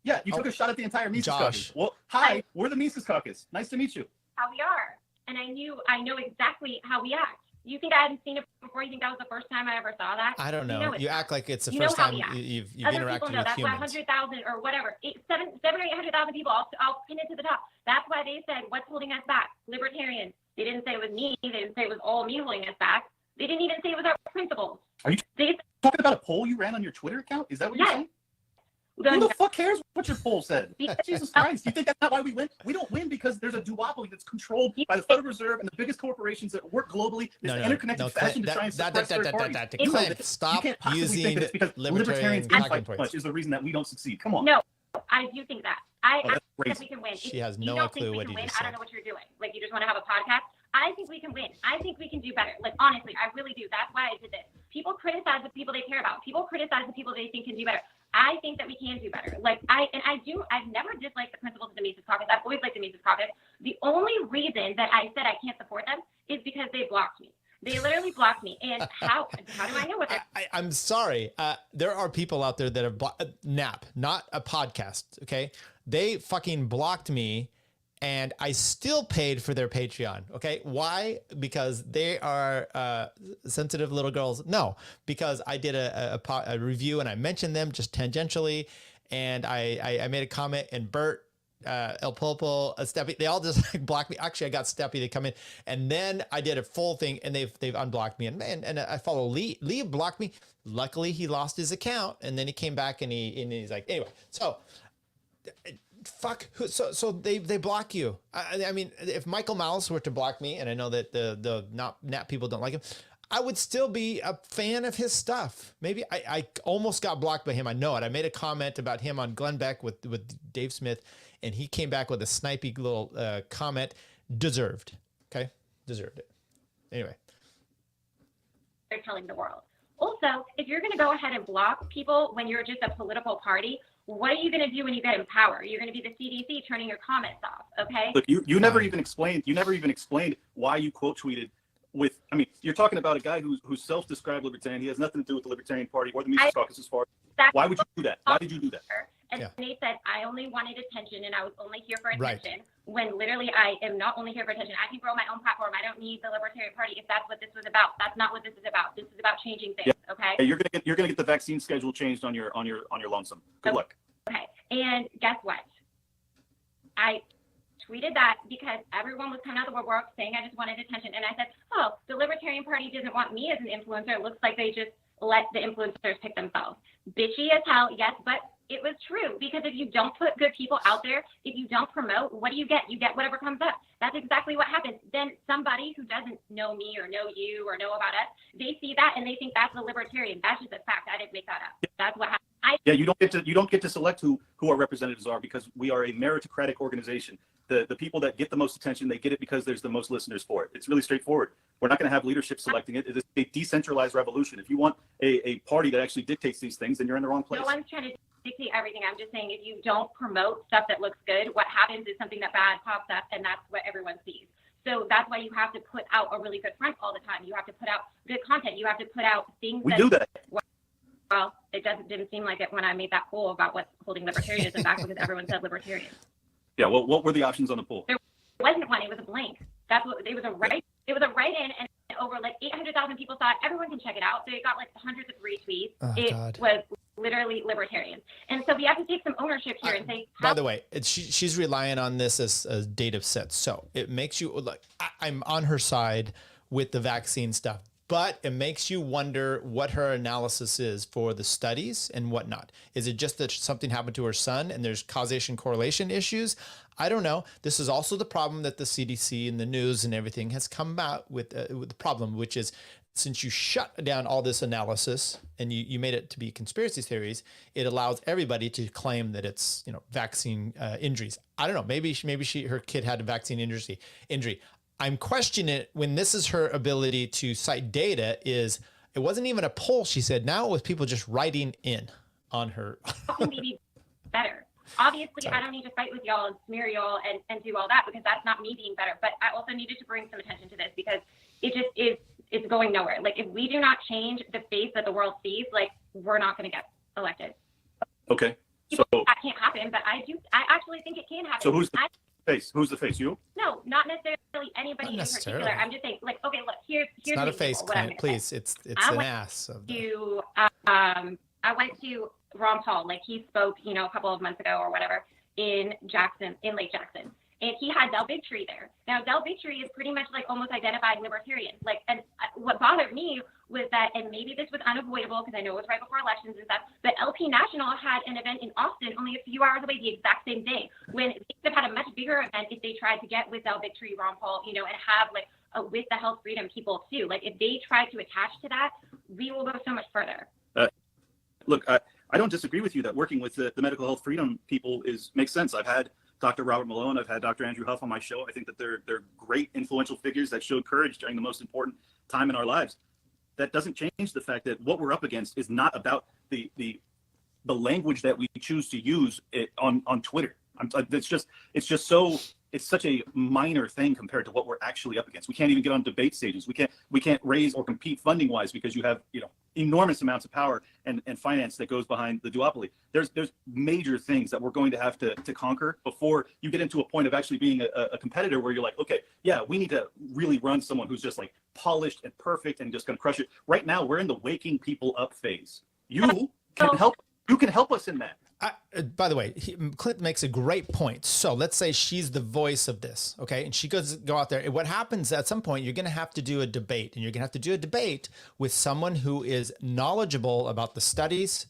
Yeah, you took a shot at the entire Mises Caucus. Well, hi, we're the Mises Caucus. Nice to meet you. How we are. And I know exactly how we act. You think I hadn't seen it before? You think that was the first time I ever saw that? I don't know. You act like it's the first time you've interacted with that's humans. That's why 100,000 or whatever, 700,000 or 800,000 people, I'll pin it to the top. That's why they said, what's holding us back? Libertarians. They didn't say it was me. They didn't say it was all me holding us back. They didn't even say it was our principles. Are you talking about a poll you ran on your Twitter account? Is that what you're saying? Who the fuck cares what your poll said? Jesus Christ. You think that's not why we win? We don't win because there's a duopoly that's controlled by the Federal Reserve and the biggest corporations that work globally. This interconnected fashion to try and suppress third parties. Clint, stop using libertarian talking points. Is the reason that we don't succeed. Come on. No, I do think that. I think we can win. She has no clue what you just said. I don't know what you're doing. Like, you just want to have a podcast. I think we can win. I think we can do better. Like, honestly, I really do. That's why I did this. People criticize the people they care about. People criticize the people they think can do better. I think that we can do better. Like, I've never disliked the principles of the Mises Caucus. I've always liked the Mises Caucus. The only reason that I said I can't support them is because they blocked me. They literally blocked me. And how do I know what they're... I'm sorry. There are people out there that have NAP, not a podcast, okay? They fucking blocked me, and I still paid for their Patreon, okay? Why? Because they are sensitive little girls? No, because I did a review, and I mentioned them just tangentially, and I made a comment, and Bert, El Popo, Steppy, they all just like blocked me. Actually, I got Steppy to come in, and then I did a full thing, and they've unblocked me. And I follow Lee. Lee blocked me. Luckily, he lost his account, and then he came back, and he's like, anyway. So, fuck. So they block you. I mean, if Michael Mouse were to block me, and I know that the NAP people don't like him, I would still be a fan of his stuff. Maybe I almost got blocked by him. I know it. I made a comment about him on Glenn Beck with Dave Smith, and he came back with a snipey little comment. Deserved. Okay? Deserved it. Anyway. They're telling the world. Also, if you're going to go ahead and block people when you're just a political party, what are you going to do when you get in power? You're going to be the CDC turning your comments off, okay? Look, you never even explained why you quote tweeted with, I mean, you're talking about a guy who's self-described libertarian. He has nothing to do with the Libertarian Party or the Mises Caucus as far. Why would you do that? Why did you do that? And they said, I only wanted attention and I was only here for attention. When literally I am not only here for attention. I can grow my own platform. I don't need the Libertarian Party if that's what this was about. That's not what this is about. This is about changing things, okay? Hey, you're gonna get the vaccine schedule changed on your lonesome. Good luck. Okay. And guess what? I tweeted that because everyone was coming out of the woodwork saying I just wanted attention. And I said, oh, the Libertarian Party doesn't want me as an influencer. It looks like they just let the influencers pick themselves. Bitchy as hell, yes, but it was true, because if you don't put good people out there, if you don't promote, what do you get? You get whatever comes up. That's exactly what happens. Then somebody who doesn't know me or know you or know about us, they see that and they think that's a libertarian. That's just a fact. I didn't make that up. That's what happened. You don't get to select who our representatives are, because we are a meritocratic organization. The people that get the most attention, they get it because there's the most listeners for it. It's really straightforward. We're not going to have leadership selecting it. It is a decentralized revolution. If you want a party that actually dictates these things, then you're in the wrong place. No one's trying to dictate everything. I'm just saying, if you don't promote stuff that looks good, what happens is something that bad pops up, and that's what everyone sees. So that's why you have to put out a really good front all the time. You have to put out good content. You have to put out things. We do that. Well, it didn't seem like it when I made that poll about what's holding libertarianism back, because everyone said libertarian. Yeah. Well, what were the options on the poll? There wasn't one. It was a blank. That's what it was. It was a write-in, and over like 800,000 people saw it. Everyone can check it out. So it got like hundreds of retweets. It was literally libertarian. And so we have to take some ownership here and say. By the way, she's relying on this as data sets. So it makes you like, I'm on her side with the vaccine stuff, but it makes you wonder what her analysis is for the studies and whatnot. Is it just that something happened to her son and there's causation correlation issues? I don't know. This is also the problem that the CDC and the news and everything has come out with the problem, which is, since you shut down all this analysis and you made it to be conspiracy theories, it allows everybody to claim that it's, vaccine injuries. I don't know. Maybe her kid had a vaccine injury. I'm questioning it when this is her ability to cite data. It wasn't even a poll, she said. Now it was people just writing in on her. Maybe better. Obviously, I don't need to fight with y'all and smear y'all and do all that, because that's not me being better. But I also needed to bring some attention to this, because it just is. It's going nowhere. Like, if we do not change the face that the world sees, like, we're not going to get elected. Okay. So that can't happen, but I actually think it can happen. So who's the face? Who's the face? You? No, not necessarily anybody in particular. I'm just saying, like, okay, look, here's it's not a face, Clint, please. It's an ass. I went to Ron Paul, like, he spoke, a couple of months ago or whatever, in Lake Jackson. and he had Del Bigtree there. Now, Del Bigtree is pretty much like almost identified libertarian. Like, and what bothered me was that, and maybe this was unavoidable because I know it was right before elections and stuff, but LP National had an event in Austin only a few hours away the exact same day, when they could have had a much bigger event if they tried to get with Del Bigtree, Ron Paul, you know, and have like with the health freedom people too. Like, if they tried to attach to that, we will go so much further. Look, I don't disagree with you that working with the medical health freedom people makes sense. I've had Dr. Robert Malone, I've had Dr. Andrew Huff on my show. I think that they're great, influential figures that showed courage during the most important time in our lives. That doesn't change the fact that what we're up against is not about the language that we choose to use on Twitter. It's such a minor thing compared to what we're actually up against. We can't even get on debate stages. We can't raise or compete funding wise because you have, you know, enormous amounts of power and finance that goes behind the duopoly. There's major things that we're going to have to conquer before you get into a point of actually being a competitor where you're like, okay, yeah, we need to really run someone who's just like polished and perfect and just going to crush it. Right now, we're in the waking people up phase. You can help us in that. By the way, Clint makes a great point. So let's say she's the voice of this, okay? And she go out there. And what happens at some point, you're going to have to do a debate. And you're going to have to do a debate with someone who is knowledgeable about the studies,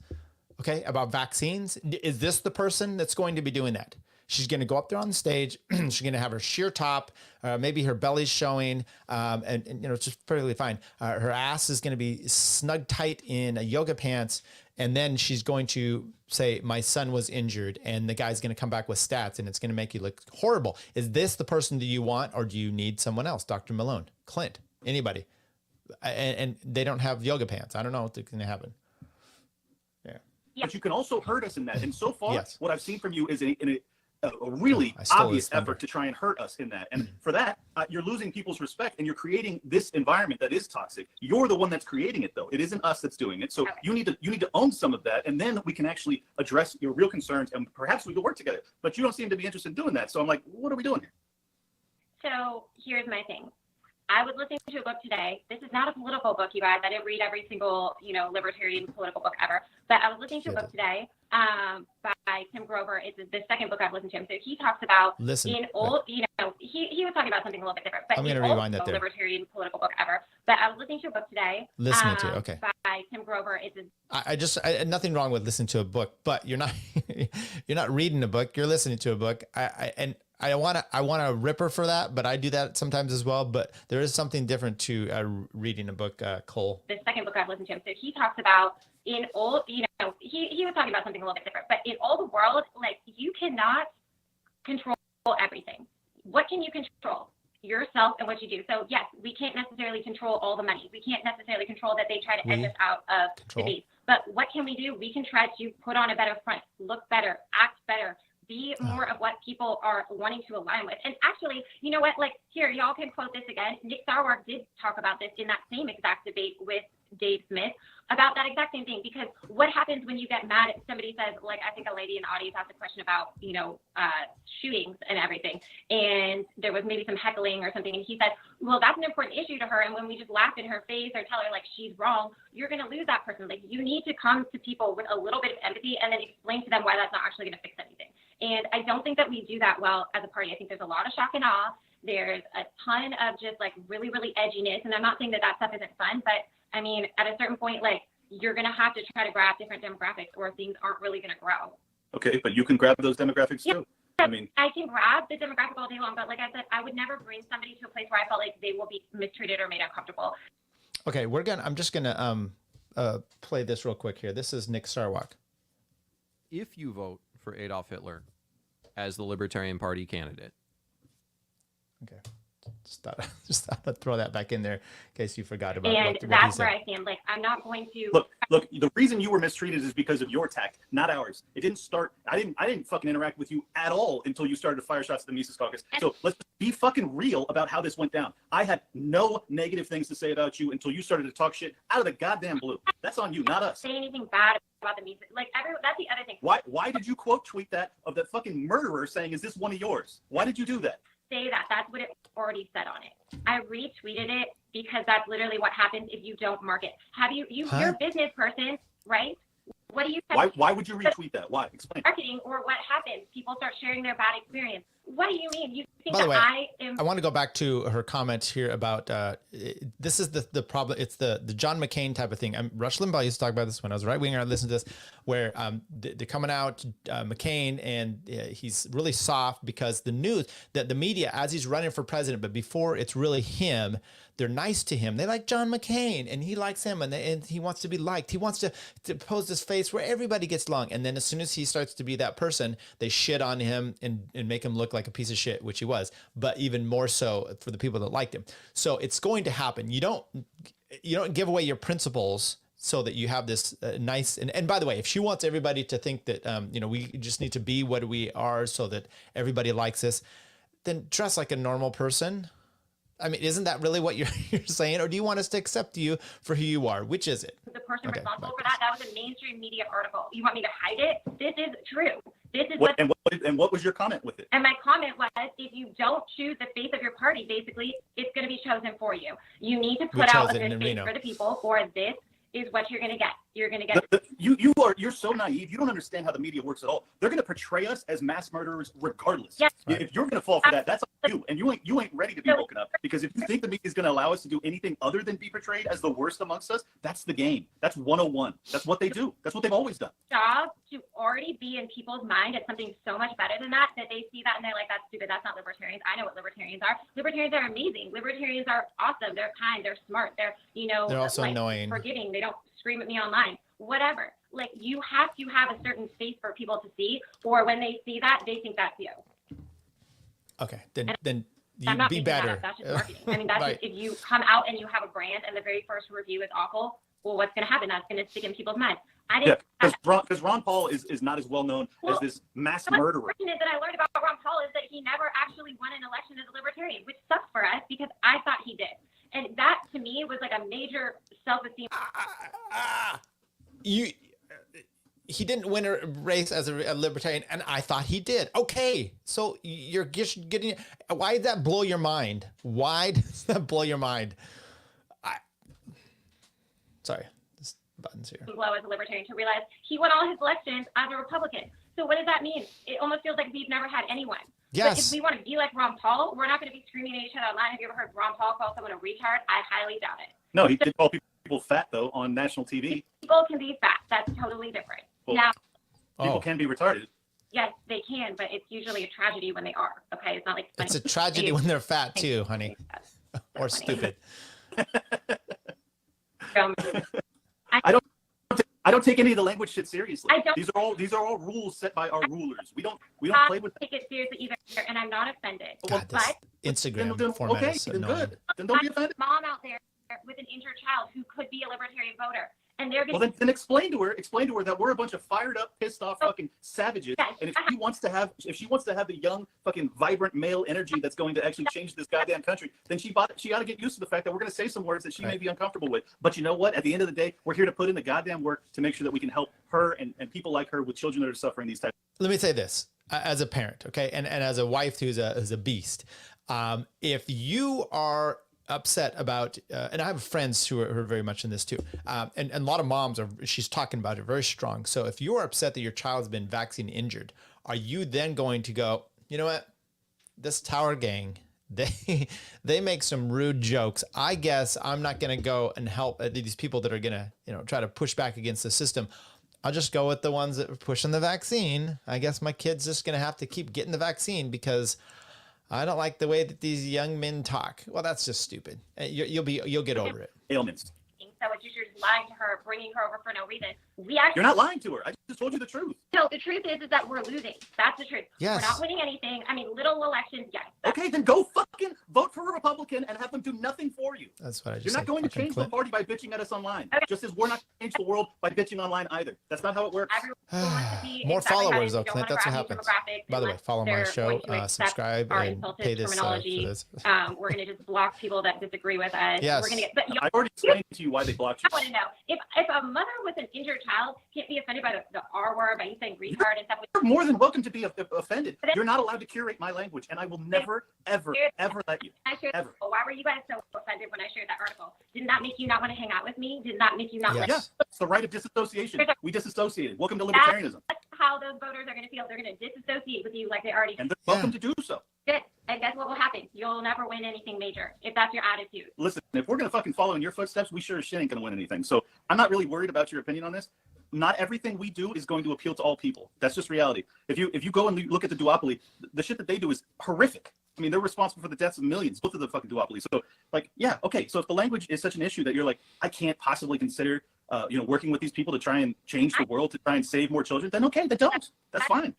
okay, about vaccines. Is this the person that's going to be doing that? She's going to go up there on the stage. She's going to have her sheer top, maybe her belly's showing, and you know, it's just perfectly fine. Her ass is going to be snug tight in a yoga pants. And then she's going to say, my son was injured, and the guy's going to come back with stats, and it's going to make you look horrible. Is this the person that you want, or do you need someone else? Dr. Malone, Clint, anybody? And they don't have yoga pants. I don't know what's going to happen. Yeah. But you can also hurt us in that. And so far, what I've seen from you is a really obvious effort to try and hurt us in that. And for that, you're losing people's respect, and you're creating this environment that is toxic. You're the one that's creating it, though. It isn't us that's doing it. So you need to own some of that, and then we can actually address your real concerns, and perhaps we can work together. But you don't seem to be interested in doing that. So I'm like, what are we doing here? So here's my thing. I was listening to a book today. This is not a political book, you guys. I didn't read every single, you know, libertarian political book ever. But I was listening to a book today by Tim Grover. It's the second book I've listened to him. So he talks about he was talking about something a little bit different. But I'm going to rewind that there. Libertarian political book ever. But I was listening to a book today. Okay. By Tim Grover. It's I nothing wrong with listening to a book, but you're not reading a book. You're listening to a book. I want to rip her for that, but I do that sometimes as well. But there is something different to reading a book, Cole. The second book I've listened to him. So he talks about he was talking about something a little bit different, but in all the world, like, you cannot control everything. What can you control? Yourself and what you do. So yes, we can't necessarily control all the money. We can't necessarily control that they try to edge us out of debate. But what can we do? We can try to put on a better front, look better, act better, be more of what people are wanting to align with. And actually, you know what? Like, here, y'all can quote this again. Nick Sarwark did talk about this in that same exact debate with Dave Smith about that exact same thing. Because what happens when you get mad at somebody says, like, I think a lady in the audience asked a question about, you know, shootings and everything. And there was maybe some heckling or something. And he said, well, that's an important issue to her. And when we just laugh in her face or tell her, like, she's wrong, you're going to lose that person. Like, you need to come to people with a little bit of empathy and then explain to them why that's not actually going to fix anything. And I don't think that we do that well as a party. I think there's a lot of shock and awe. There's a ton of just like really, really edginess. And I'm not saying that that stuff isn't fun, but I mean, at a certain point, like, you're going to have to try to grab different demographics or things aren't really going to grow. Okay, but you can grab those demographics too. I mean, I can grab the demographic all day long, but like I said, I would never bring somebody to a place where I felt like they will be mistreated or made uncomfortable. Okay, I'm just going to play this real quick here. This is Nick Sarwark. If you vote for Adolf Hitler as the Libertarian Party candidate. Okay. Just thought I'd throw that back in there in case you forgot about and what that's where I stand. Like, I'm not going to look. The reason you were mistreated is because of your tact, not ours. It didn't start. I didn't fucking interact with you at all until you started to fire shots at the Mises Caucus. So let's be fucking real about how this went down. I had no negative things to say about you until you started to talk shit out of the goddamn blue. That's on you, not us. Say anything bad about the Mises. Like, that's the other thing. Why did you quote tweet that of that fucking murderer saying, "Is this one of yours?" Why did you do that? Say that. That's what it already said on it. I retweeted it because that's literally what happens if you don't market. You're a business person, right? What do you? Why would you retweet that? Why? Explain. Marketing, or what happens? People start sharing their bad experience. What do you mean? You think By the that way, I am? I want to go back to her comment here about this is the problem. It's the John McCain type of thing. Rush Limbaugh used to talk about this when I was a right winger. I listened to this where they're coming out McCain and he's really soft because the news that the media as he's running for president, but before it's really him, they're nice to him. They like John McCain and he likes him and he wants to be liked. He wants to pose this face where everybody gets along. And then as soon as he starts to be that person, they shit on him and make him look like a piece of shit, which he was, but even more so for the people that liked him. So it's going to happen. You don't give away your principles so that you have this nice, and by the way, if she wants everybody to think that, we just need to be what we are so that everybody likes us, then dress like a normal person. I mean, isn't that really what you're saying? Or do you want us to accept you for who you are? Which is it? The person responsible for that was a mainstream media article. You want me to hide it? This is true. This is what what was your comment with it? And my comment was, if you don't choose the face of your party, basically, it's going to be chosen for you. You need to put out a good face for the people, or this is what you're going to get. You're going to get. You're so naive. You don't understand how the media works at all. They're going to portray us as mass murderers regardless. Yes. If you're going to fall for that, that's on you. And you ain't ready to be woken up, because if you think the media is going to allow us to do anything other than be portrayed as the worst amongst us, that's the game. That's 101. That's what they do. That's what they've always done. Job to already be in people's mind as something so much better than that they see that and they're like, that's stupid. That's not libertarians. I know what libertarians are. Libertarians are amazing. Libertarians are awesome. They're kind. They're smart. They're also annoying, forgiving. They don't scream at me online. Whatever. Like, you have to have a certain space for people to see, or when they see that, they think that's you. Okay, then you be better. That's just marketing. I mean, that's right. Just, if you come out and you have a brand and the very first review is awful, well, what's going to happen? That's going to stick in people's minds. Because Ron Paul is not as well known as this mass murderer. What's fortunate that I learned about Ron Paul is that he never actually won an election as a libertarian, which sucks for us because I thought he did. And that, to me, was like a major self-esteem. He didn't win a race as a libertarian, and I thought he did. Okay, so you're just getting. Why did that blow your mind? Why does that blow your mind? Sorry, this button's here. Blow as a libertarian to realize he won all his elections as a Republican. So what does that mean? It almost feels like we've never had anyone. Yes. But if we want to be like Ron Paul, we're not going to be screaming at each other online. Have you ever heard Ron Paul call someone a retard? I highly doubt it. No, he did call people fat, though, on national TV. People can be fat. That's totally different. Well, now, people can be retarded. Yes, they can, but it's usually a tragedy when they are. Okay, it's not like it's a tragedy when they're fat too, honey, or stupid. I don't take any of the language shit seriously. These are all rules set by our rulers. We don't play with. Take it seriously either, and I'm not offended. God, this Instagram format is so annoying. Good. Then don't be offended. Mom out there with an injured child who could be a libertarian voter. And they're going then explain to her that we're a bunch of fired up, pissed off fucking savages. Yes. And if she wants to have the young, fucking vibrant male energy that's going to actually change this goddamn country, then she ought to get used to the fact that we're going to say some words that she may be uncomfortable with. But you know what? At the end of the day, we're here to put in the goddamn work to make sure that we can help her and people like her with children that are suffering these types. Let me say this as a parent, okay, and as a wife who's a beast. If you are upset about, and I have friends who are very much in this too. And a lot of moms she's talking about it very strong. So if you're upset that your child's been vaccine injured, are you then going to go, you know what, this Tower Gang, they make some rude jokes. I guess I'm not going to go and help these people that are going to, try to push back against the system. I'll just go with the ones that are pushing the vaccine. I guess my kid's just going to have to keep getting the vaccine because I don't like the way that these young men talk. Well, that's just stupid. You'll get over it. Ailments. So it's just lying to her, bringing her over for no reason. You're not lying to her. I just told you the truth. No, the truth is that we're losing. That's the truth. Yes. We're not winning anything. I mean, little elections, yes. Okay, then go fucking vote for a Republican and have them do nothing for you. That's what I just You're not going to change the party by bitching at us online. Okay. Just as we're not going to change the world by bitching online either. That's not how it works. More followers, though, Clint. That's what happens. By the way, follow my show, subscribe, and pay this for this. We're going to just block people that disagrey with us. Yes. We're gonna I already explained to you why they blocked you. I want to know if a mother with an injured child can't be offended by the R word, by you saying retard and stuff. You're more than welcome to be offended. You're not allowed to curate my language, and I will never, ever let you. Ever. Why were you guys so offended when I shared that article? Didn't that make you not want to hang out with me? Did that make you not? Yes. It's the right of disassociation. We disassociated. Welcome to libertarianism. That's how those voters are going to feel. They're going to disassociate with you like they already. And they're welcome to do so. Good. And guess what will happen? You'll never win anything major if that's your attitude. Listen, if we're going to fucking follow in your footsteps, we sure as shit ain't going to win anything. So I'm not really worried about your opinion on this. Not everything we do is going to appeal to all people. That's just reality. If you go and look at the duopoly, the shit that they do is horrific. I mean, they're responsible for the deaths of millions, both of the fucking duopolies. So, like, yeah, okay. So if the language is such an issue that you're like, I can't possibly consider, working with these people to try and change the world, to try and save more children, then okay, then don't. That's fine.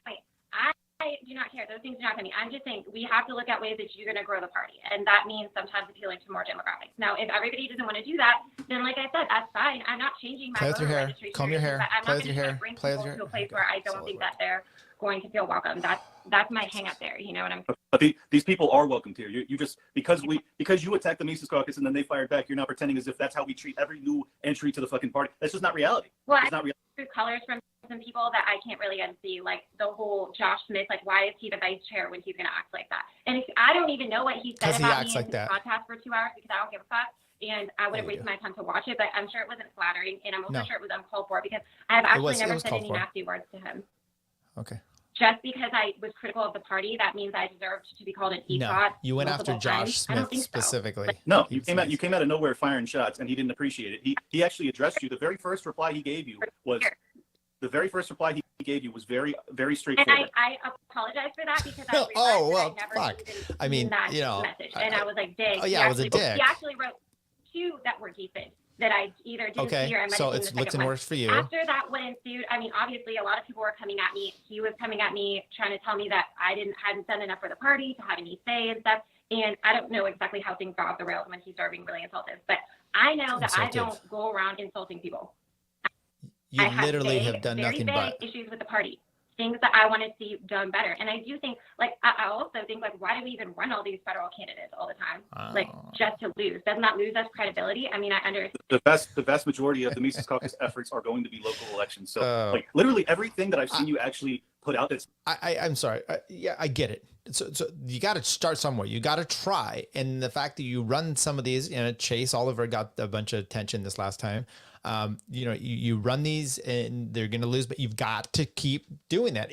I do not care. Those things do not come to me. I'm just saying we have to look at ways that you're going to grow the party. And that means sometimes appealing to more demographics. Now, if everybody doesn't want to do that, then like I said, that's fine. I'm not changing my voter registration. Comb your hair. But I'm not going to bring people to a place where I don't think that they're going to feel welcome. That's my hang up there. You know what I'm saying? But these people are welcomed here. You just because you attacked the Mises Caucus and then they fired back, you're not pretending as if that's how we treat every new entry to the fucking party. That's just not reality. Well, it's not reality. Colors from some people that I can't really unsee, like the whole Josh Smith, like why is he the vice chair when he's going to act like that? And I don't even know what he said about me in his podcast for 2 hours because I don't give a fuck. And I wouldn't waste my time to watch it, but I'm sure it wasn't flattering, and I'm also sure it was uncalled for because I've actually never said any nasty words to him. Okay. Just because I was critical of the party, that means I deserved to be called an ESOT. No, you went after Josh Smith specifically. No, you came out of nowhere firing shots, and he didn't appreciate it. He actually addressed you. The very first reply he gave you was very, very straightforward. And I apologize for that because I realized that I never even that message. And I was like, dang. Oh yeah, it was a dick. He actually wrote 2 that were decent that I either didn't see or I might so have it's seen the looking second worse for you. After that, what ensued, I mean, obviously a lot of people were coming at me. He was coming at me trying to tell me that I hadn't done enough for the party to have any say and stuff. And I don't know exactly how things got off the rails when he started being really insultive. But I know that I don't go around insulting people. You literally have done nothing but issues with the party. Things that I want to see done better. And I do think, like, I also think, like, why do we even run all these federal candidates all the time? Like, just to lose. Doesn't that lose us credibility? I mean, I understand. The vast majority of the Mises Caucus efforts are going to be local elections. So, like, literally everything that I've seen you actually put out that's... I'm sorry. I get it. So you got to start somewhere. You got to try. And the fact that you run some of these, Chase Oliver got a bunch of attention this last time. You run these and they're going to lose, but you've got to keep doing that.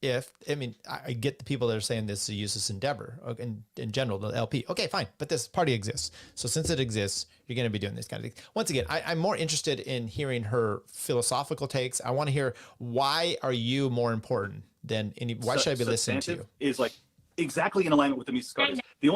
I get the people that are saying this is a useless endeavor in general, the LP. Okay, fine. But this party exists. So since it exists, you're going to be doing this kind of thing. Once again, I'm more interested in hearing her philosophical takes. I want to hear, why are you more important than why should I be listening to you? Is like exactly in alignment with the Mises Caucus. The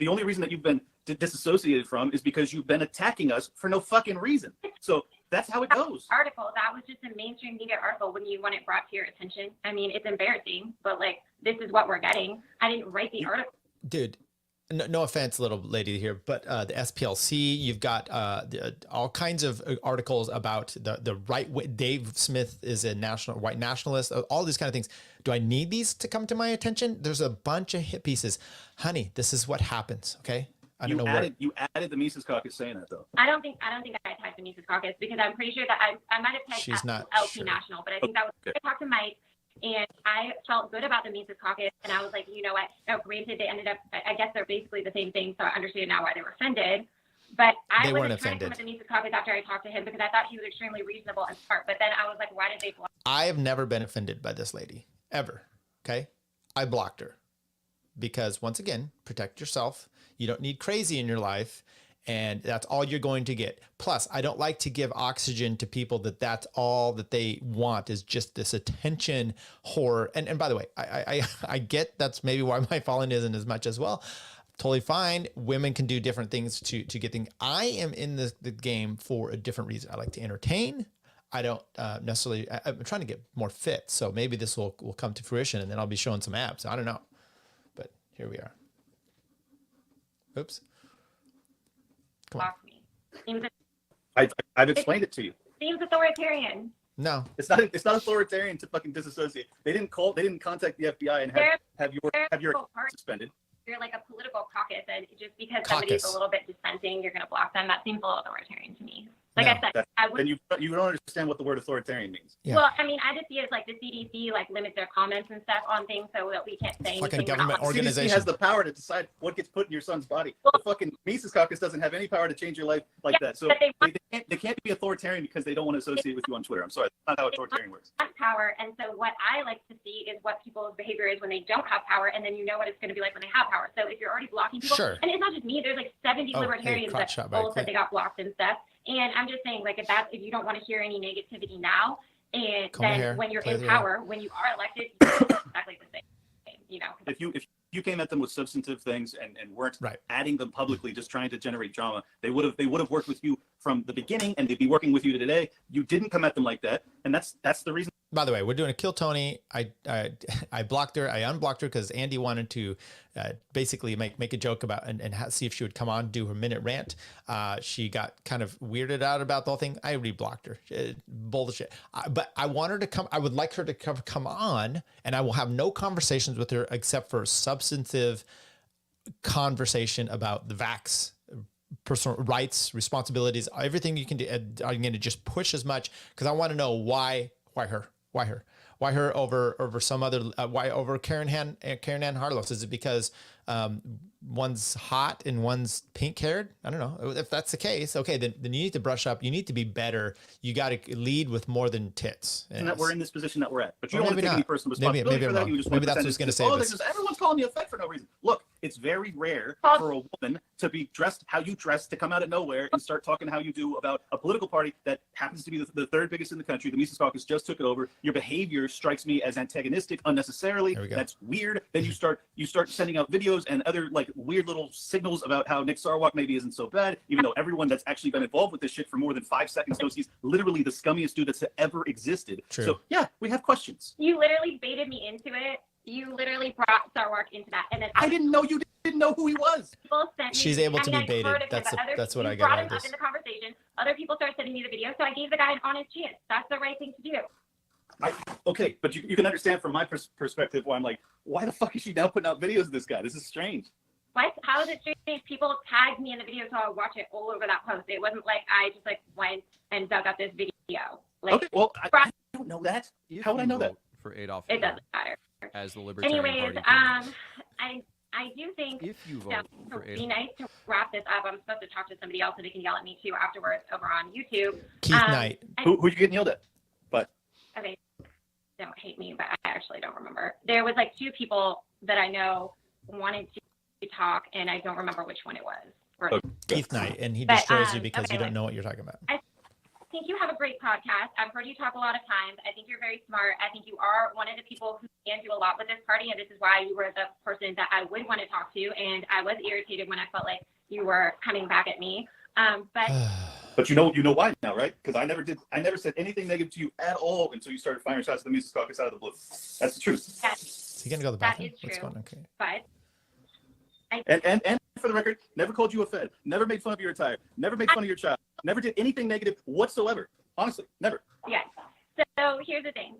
only reason that you've been disassociated from is because you've been attacking us for no fucking reason. So that's how it goes. Article that was just a mainstream media article when you want it brought to your attention. I mean, it's embarrassing, but like this is what we're getting. I didn't write the article. Dude, no offense, little lady here, but the SPLC, you've got all kinds of articles about the right way. Dave Smith is a white nationalist. All these kind of things. Do I need these to come to my attention? There's a bunch of hit pieces, honey. This is what happens. Okay. You added the Mises Caucus saying that though. I don't think I typed the Mises Caucus because I'm pretty sure that I might have typed LP National, but I think that was I talked to Mike and I felt good about the Mises Caucus and I was like, you know what? Now, granted, they ended up. I guess they're basically the same thing, so I understand now why they were offended. But I wasn't trying to come at the Mises Caucus after I talked to him because I thought he was extremely reasonable and smart. But then I was like, why did they block? I have never been offended by this lady ever. Okay, I blocked her because once again, protect yourself. You don't need crazy in your life, and that's all you're going to get. Plus, I don't like to give oxygen to people that's all that they want is just this attention whore. And by the way, I get that's maybe why my following isn't as much as well. Totally fine. Women can do different things to get things. I am in the game for a different reason. I like to entertain. I don't necessarily, I'm trying to get more fit. So maybe this will come to fruition and then I'll be showing some abs. I don't know, but here we are. Oops. Come on. I've explained it to you. Seems authoritarian. No, it's not authoritarian to fucking disassociate. They didn't contact the FBI and have your suspended. You're like a political caucus, and just because somebody's a little bit dissenting, you're going to block them. That seems a little authoritarian to me. Like I said, then you don't understand what the word authoritarian means. Yeah. Well, I mean, I just see it as like the CDC like limits their comments and stuff on things so that we can't say like anything. A government organization. CDC has the power to decide what gets put in your son's body. The fucking Mises Caucus doesn't have any power to change your life like that. So can't be authoritarian because they don't want to associate with you on Twitter. I'm sorry, that's not how authoritarian works. Power, and so what I like to see is what people's behavior is when they don't have power, and then you know what it's going to be like when they have power. So if you're already blocking people, and it's not just me, there's like 70 libertarians that all said they got blocked and stuff. And I'm just saying, like, if you don't want to hear any negativity now, and then when you're in power, when you are elected, you do exactly the same. You know, if you came at them with substantive things and weren't adding them publicly, just trying to generate drama, they would have worked with you from the beginning, and they'd be working with you today. You didn't come at them like that, and that's the reason. By the way, we're doing a Kill Tony. I blocked her. I unblocked her because Andy wanted to basically make a joke about and see if she would come on, do her minute rant. She got kind of weirded out about the whole thing. I reblocked her. Bullshit. But I want her to come. I would like her to come on, and I will have no conversations with her except for substantive conversation about the vax, personal rights, responsibilities, everything you can do. I'm going to just push as much because I want to know why her over some other, why over Karen Ann Harlos? Is it because one's hot and one's pink haired? I don't know. If that's the case, okay, then you need to brush up. You need to be better. You got to lead with more than tits. And that we're in this position that we're at. But you don't want to take any personal responsibility for that. You just maybe that's what's going to say. Everyone's calling you a fag for no reason. Look, it's very rare for a woman to be dressed how you dress, to come out of nowhere and start talking how you do about a political party that happens to be the third biggest in the country. The Mises Caucus just took it over. Your behavior strikes me as antagonistic unnecessarily. That's weird. Then you start sending out videos and other like weird little signals about how Nick Sarwark maybe isn't so bad, even though everyone that's actually been involved with this shit for more than 5 seconds knows he's literally the scummiest dude that's ever existed. True. So yeah, we have questions. You literally baited me into it. You literally brought Sarwark into that, and then I didn't know you didn't know who he was. She's able to be baited. That's what I got out of this. In the conversation, other people started sending me the video, so I gave the guy an honest chance. That's the right thing to do. Okay, but you can understand from my perspective why I'm like, why the fuck is she now putting out videos of this guy? This is strange. What? How is it strange? People tagged me in the video, so I would watch it all over that post. It wasn't like I just like went and dug up this video. Like, okay, well, I don't know that. How would I know that? For Adolf Hitler, it doesn't matter. As the Libertarian Anyways, Party. I do think if you vote for it would be nice to wrap this up. I'm supposed to talk to somebody else so they can yell at me too afterwards over on YouTube. Keith Knight. Who you getting yelled at? But okay, don't hate me, but I actually don't remember. There was like 2 people that I know wanted to talk, and I don't remember which one it was. Keith Knight, and he destroys you because you don't know what you're talking about. I think you have a great podcast. I've heard you talk a lot of times. I think you're very smart. I think you are one of the people who can do a lot with this party, and this is why you were the person that I would want to talk to, and I was irritated when I felt like you were coming back at me. But you know why now, right? Because I never said anything negative to you at all until you started firing shots at the Mises Caucus out of the blue. That's the truth. Is he gonna go to the bathroom? That is true. Okay. But and for the record, never called you a fed, never made fun of your attire, never made fun of your child, never did anything negative whatsoever. Honestly, never. Yes. So here's the thing.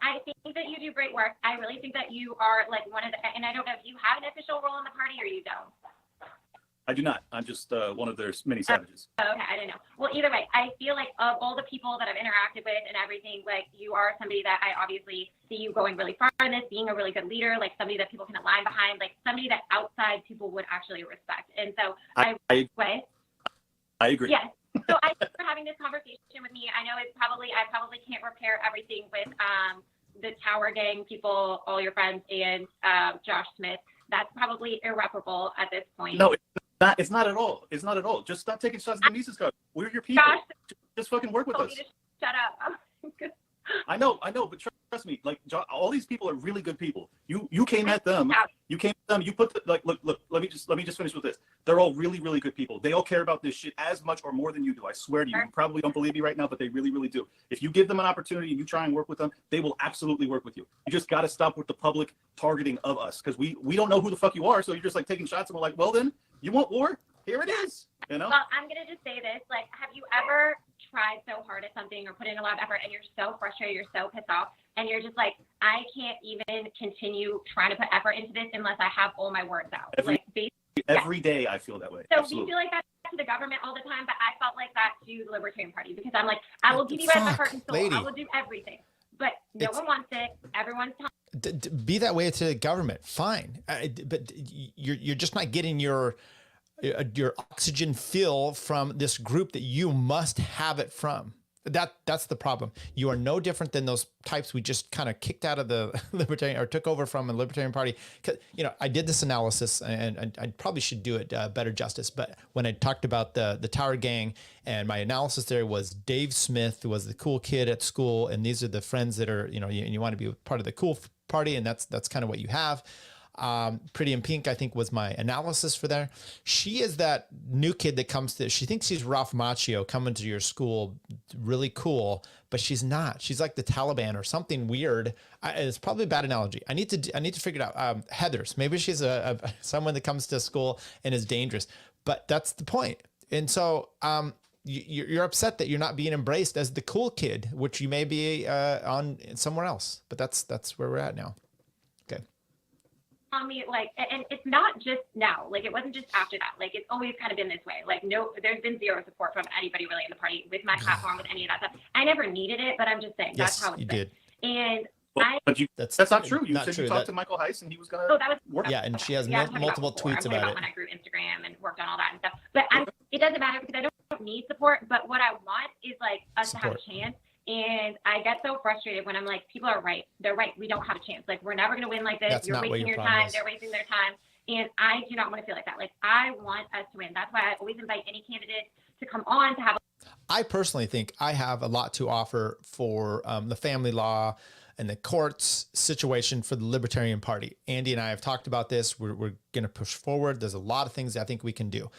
I think that you do great work. I really think that you are like one of the, and I don't know if you have an official role in the party or you don't. I do not. I'm just one of their many savages. Okay, I don't know. Well, either way, I feel like of all the people that I've interacted with and everything, like you are somebody that I obviously see you going really far in this, being a really good leader, like somebody that people can align behind, like somebody that outside people would actually respect. And so I agree. Yes. So I thank you for having this conversation with me. I know I probably can't repair everything with the Tower Gang people, all your friends, and Josh Smith. That's probably irreparable at this point. No, it's not at all. It's not at all. Just stop taking shots at the Mises Caucus. We're your people. Josh, just fucking work with us. Shut up. I know, but trust me. Like all these people are really good people. You came at them. You put the, look. Let me just finish with this. They're all really, really good people. They all care about this shit as much or more than you do. I swear to you. You probably don't believe me right now, but they really, really do. If you give them an opportunity and you try and work with them, they will absolutely work with you. You just got to stop with the public targeting of us because we don't know who the fuck you are. So you're just like taking shots and we're like, well then, you want war? Here it is. You know. Well, I'm gonna just say this. Like, have you ever tried so hard at something or put in a lot of effort and you're so frustrated, you're so pissed off, and you're just like, I can't even continue trying to put effort into this unless I have all my words out. Every day I feel that way. So Absolutely. we feel like that to the government all the time, but I felt like that to the Libertarian Party because I'm like, I will give you guys my heart and soul. Lady. I will do everything. But no one wants it. Everyone's telling be that way to the government, fine. But you're just not getting your your oxygen fill from this group that you must have it from. That's the problem. You are no different than those types we just kind of kicked out of the Libertarian or took over from the Libertarian Party. I did this analysis and I probably should do it better justice. But when I talked about the Tower Gang, and my analysis there was Dave Smith, who was the cool kid at school, and these are the friends that are, you want to be part of the cool party, and that's kind of what you have. Pretty in Pink, I think, was my analysis for there. She is that new kid that comes to, she thinks she's Ralph Macchio coming to your school, really cool, but she's not. She's like the Taliban or something weird. It's probably a bad analogy. I need to figure it out. Heathers, maybe she's someone that comes to school and is dangerous, but that's the point. And so, you're upset that you're not being embraced as the cool kid, which you may be on somewhere else, but that's where we're at now. Okay. Me, and it's not just now, it wasn't just after that, it's always kind of been this way. No, there's been zero support from anybody really in the party with my platform, with any of that stuff. I never needed it, but I'm just saying that's how it's been. And that's not true. You said you talked to Michael Heiss and he was gonna work. Yeah, and she has multiple tweets about it. When I grew Instagram and worked on all that and stuff, but it doesn't matter because I don't need support. But what I want is us to have a chance. And I get so frustrated when I'm like, people are right. They're right. We don't have a chance. We're never going to win like this. You're wasting your time. They're wasting their time. And I do not want to feel like that. I want us to win. That's why I always invite any candidate to come on to have I personally think I have a lot to offer for the family law and the courts situation for the Libertarian Party. Andy and I have talked about this. We're going to push forward. There's a lot of things that I think we can do.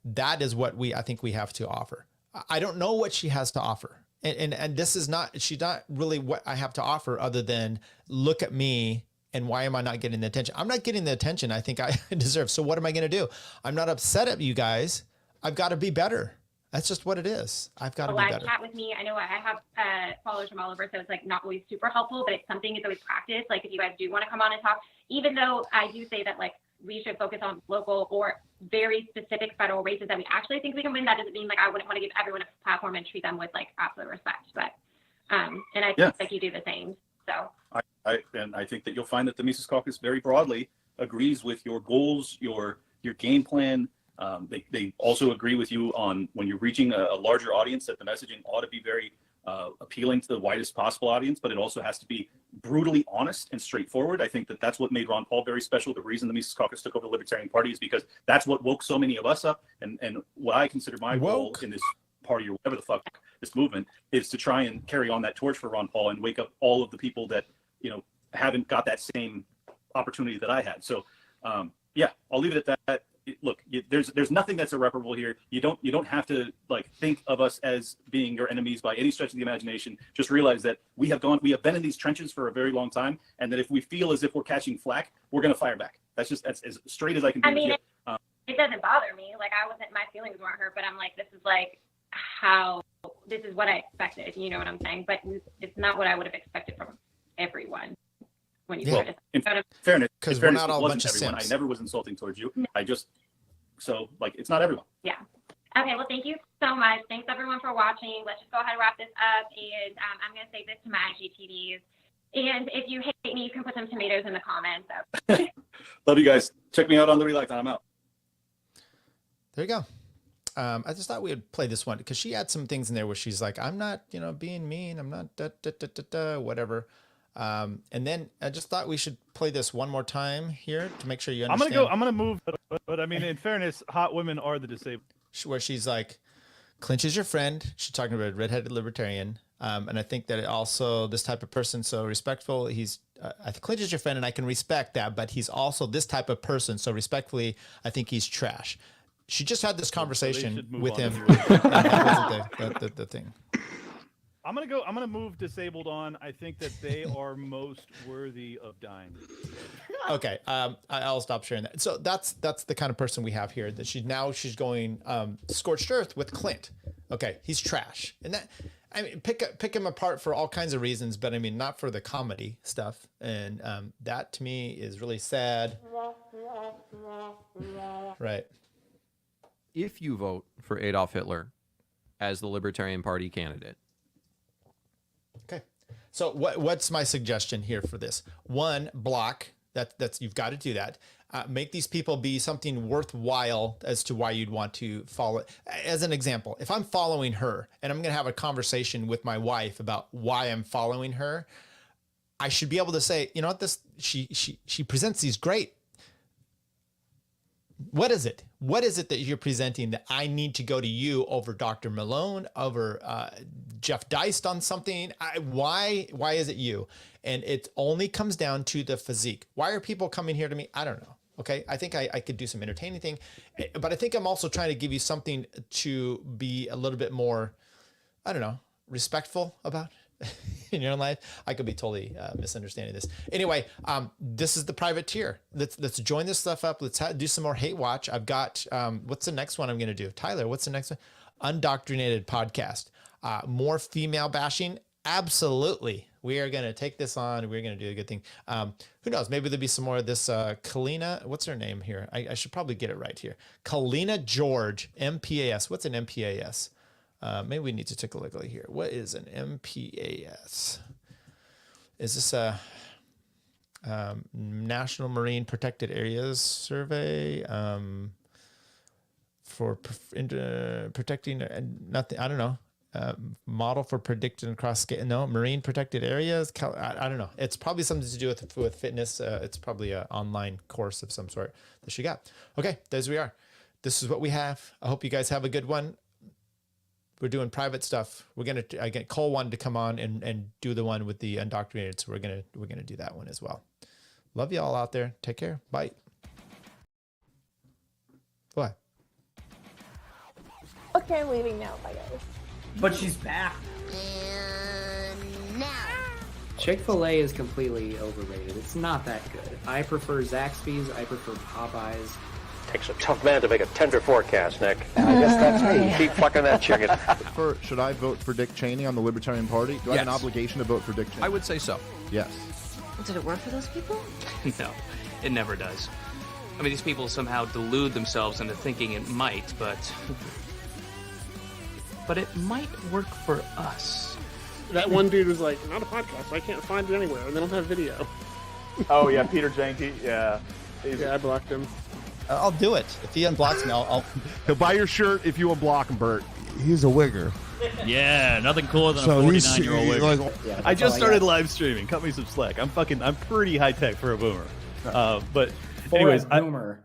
That is what I think we have to offer. I don't know what she has to offer. And this is not, she's not really what I have to offer other than look at me and why am I not getting the attention? I'm not getting the attention I think I deserve. So what am I going to do? I'm not upset at you guys. I've got to be better. That's just what it is. I've got to be better. Live chat with me. I know I have followers from all over, so it's not always super helpful, but it's something that's always practiced. If you guys do want to come on and talk, even though I do say that we should focus on local or very specific federal races that we actually think we can win. That doesn't mean I wouldn't want to give everyone a platform and treat them with absolute respect. But and I think you do the same. So I think that you'll find that the Mises Caucus very broadly agrees with your goals, your game plan. They also agree with you on when you're reaching a larger audience that the messaging ought to be very appealing to the widest possible audience, but it also has to be brutally honest and straightforward. I think that that's what made Ron Paul very special. The reason the Mises Caucus took over the Libertarian Party is because that's what woke so many of us up. And what I consider my role in this party or whatever the fuck this movement is to try and carry on that torch for Ron Paul and wake up all of the people that haven't got that same opportunity that I had. So I'll leave it at that. Look, there's nothing that's irreparable here. You don't have to think of us as being your enemies by any stretch of the imagination. Just realize that we have been in these trenches for a very long time, and that if we feel as if we're catching flack, we're going to fire back. That's as straight as I can be. I mean, it doesn't bother me. My feelings weren't hurt, but I'm this is what I expected. You know what I'm saying? But it's not what I would have expected from everyone. When you started. In fairness, because we're not all a bunch of everyone. simps. I never was insulting towards you. It's not everyone. Yeah. Okay. Well, thank you so much. Thanks everyone for watching. Let's just go ahead and wrap this up. And I'm going to save this to my IGTVs. And if you hate me, you can put some tomatoes in the comments. Love you guys. Check me out on the Relax. I'm out. There you go. I just thought we would play this one because she had some things in there where she's like, I'm not, being mean. I'm not whatever. And then I just thought we should play this one more time here to make sure you understand. I'm gonna move, but I mean, in fairness, hot women are the disabled. Where she's like, Clinch is your friend. She's talking about a redheaded libertarian. And I think that also this type of person, so respectful. I think Clinch is your friend, and I can respect that. But he's also this type of person, so respectfully, I think he's trash. She just had this conversation with him. That wasn't the thing. I'm gonna move disabled on. I think that they are most worthy of dying. Okay, I'll stop sharing that. So that's the kind of person we have here. That she's going scorched earth with Clint. Okay, he's trash, and that pick him apart for all kinds of reasons, but I mean not for the comedy stuff. And that to me is really sad. Right. If you vote for Adolf Hitler as the Libertarian Party candidate. Okay. So what's my suggestion here for this? One, block. That's you've got to do that. Make these people be something worthwhile as to why you'd want to follow. As an example, if I'm following her and I'm going to have a conversation with my wife about why I'm following her, I should be able to say, you know what, she presents these great. What is it? What is it that you're presenting that I need to go to you over Dr. Malone, over Jeff Deist on something? Why is it you? And it only comes down to the physique. Why are people coming here to me? I don't know. Okay. I think I could do some entertaining thing, but I think I'm also trying to give you something to be a little bit more, I don't know, respectful about in your own life. I could be totally misunderstanding this. Anyway, this is the private tier. Let's join this stuff up. Let's do some more hate watch. I've got, what's the next one I'm going to do? Tyler, what's the next one? Undoctrinated podcast. More female bashing. Absolutely. We are going to take this on. We're going to do a good thing. Who knows? Maybe there'll be some more of this. Kaleena, what's her name here? I should probably get it right here. Kaleena George, MPAS. What's an MPAS? Maybe we need to take a look here. What is an MPAS? Is this a National Marine Protected Areas Survey for protecting nothing? I don't know. Model for predicting cross scale. No, marine protected areas. I don't know. It's probably something to do with fitness. It's probably an online course of some sort that she got. Okay, there we are. This is what we have. I hope you guys have a good one. We're doing private stuff. Cole wanted to come on and do the one with the undoctrinated, so we're gonna do that one as well. Love you all out there. Take care. Bye. What? Okay, I'm leaving now. Bye, guys. But she's back. And now. Chick-fil-A is completely overrated. It's not that good. I prefer Zaxby's. I prefer Popeyes. Takes a tough man to make a tender forecast, Nick. I guess that's me. Keep fucking that chicken. Should I vote for Dick Cheney on the Libertarian Party? Do I have an obligation to vote for Dick Cheney? I would say so. Yes. Did it work for those people? No, it never does. I mean, these people somehow delude themselves into thinking it might, but it might work for us. That one dude was like, not a podcast, I can't find it anywhere, and they don't have video. Oh, yeah, Peter Janke, yeah. Yeah, I blocked him. I'll do it. If he unblocks me, He'll buy your shirt if you unblock him, Bert. He's a wigger. Yeah, nothing cooler than a 49-year-old wigger. I just started live streaming. Cut me some slack. I'm pretty high tech for a boomer. But anyways, boomer.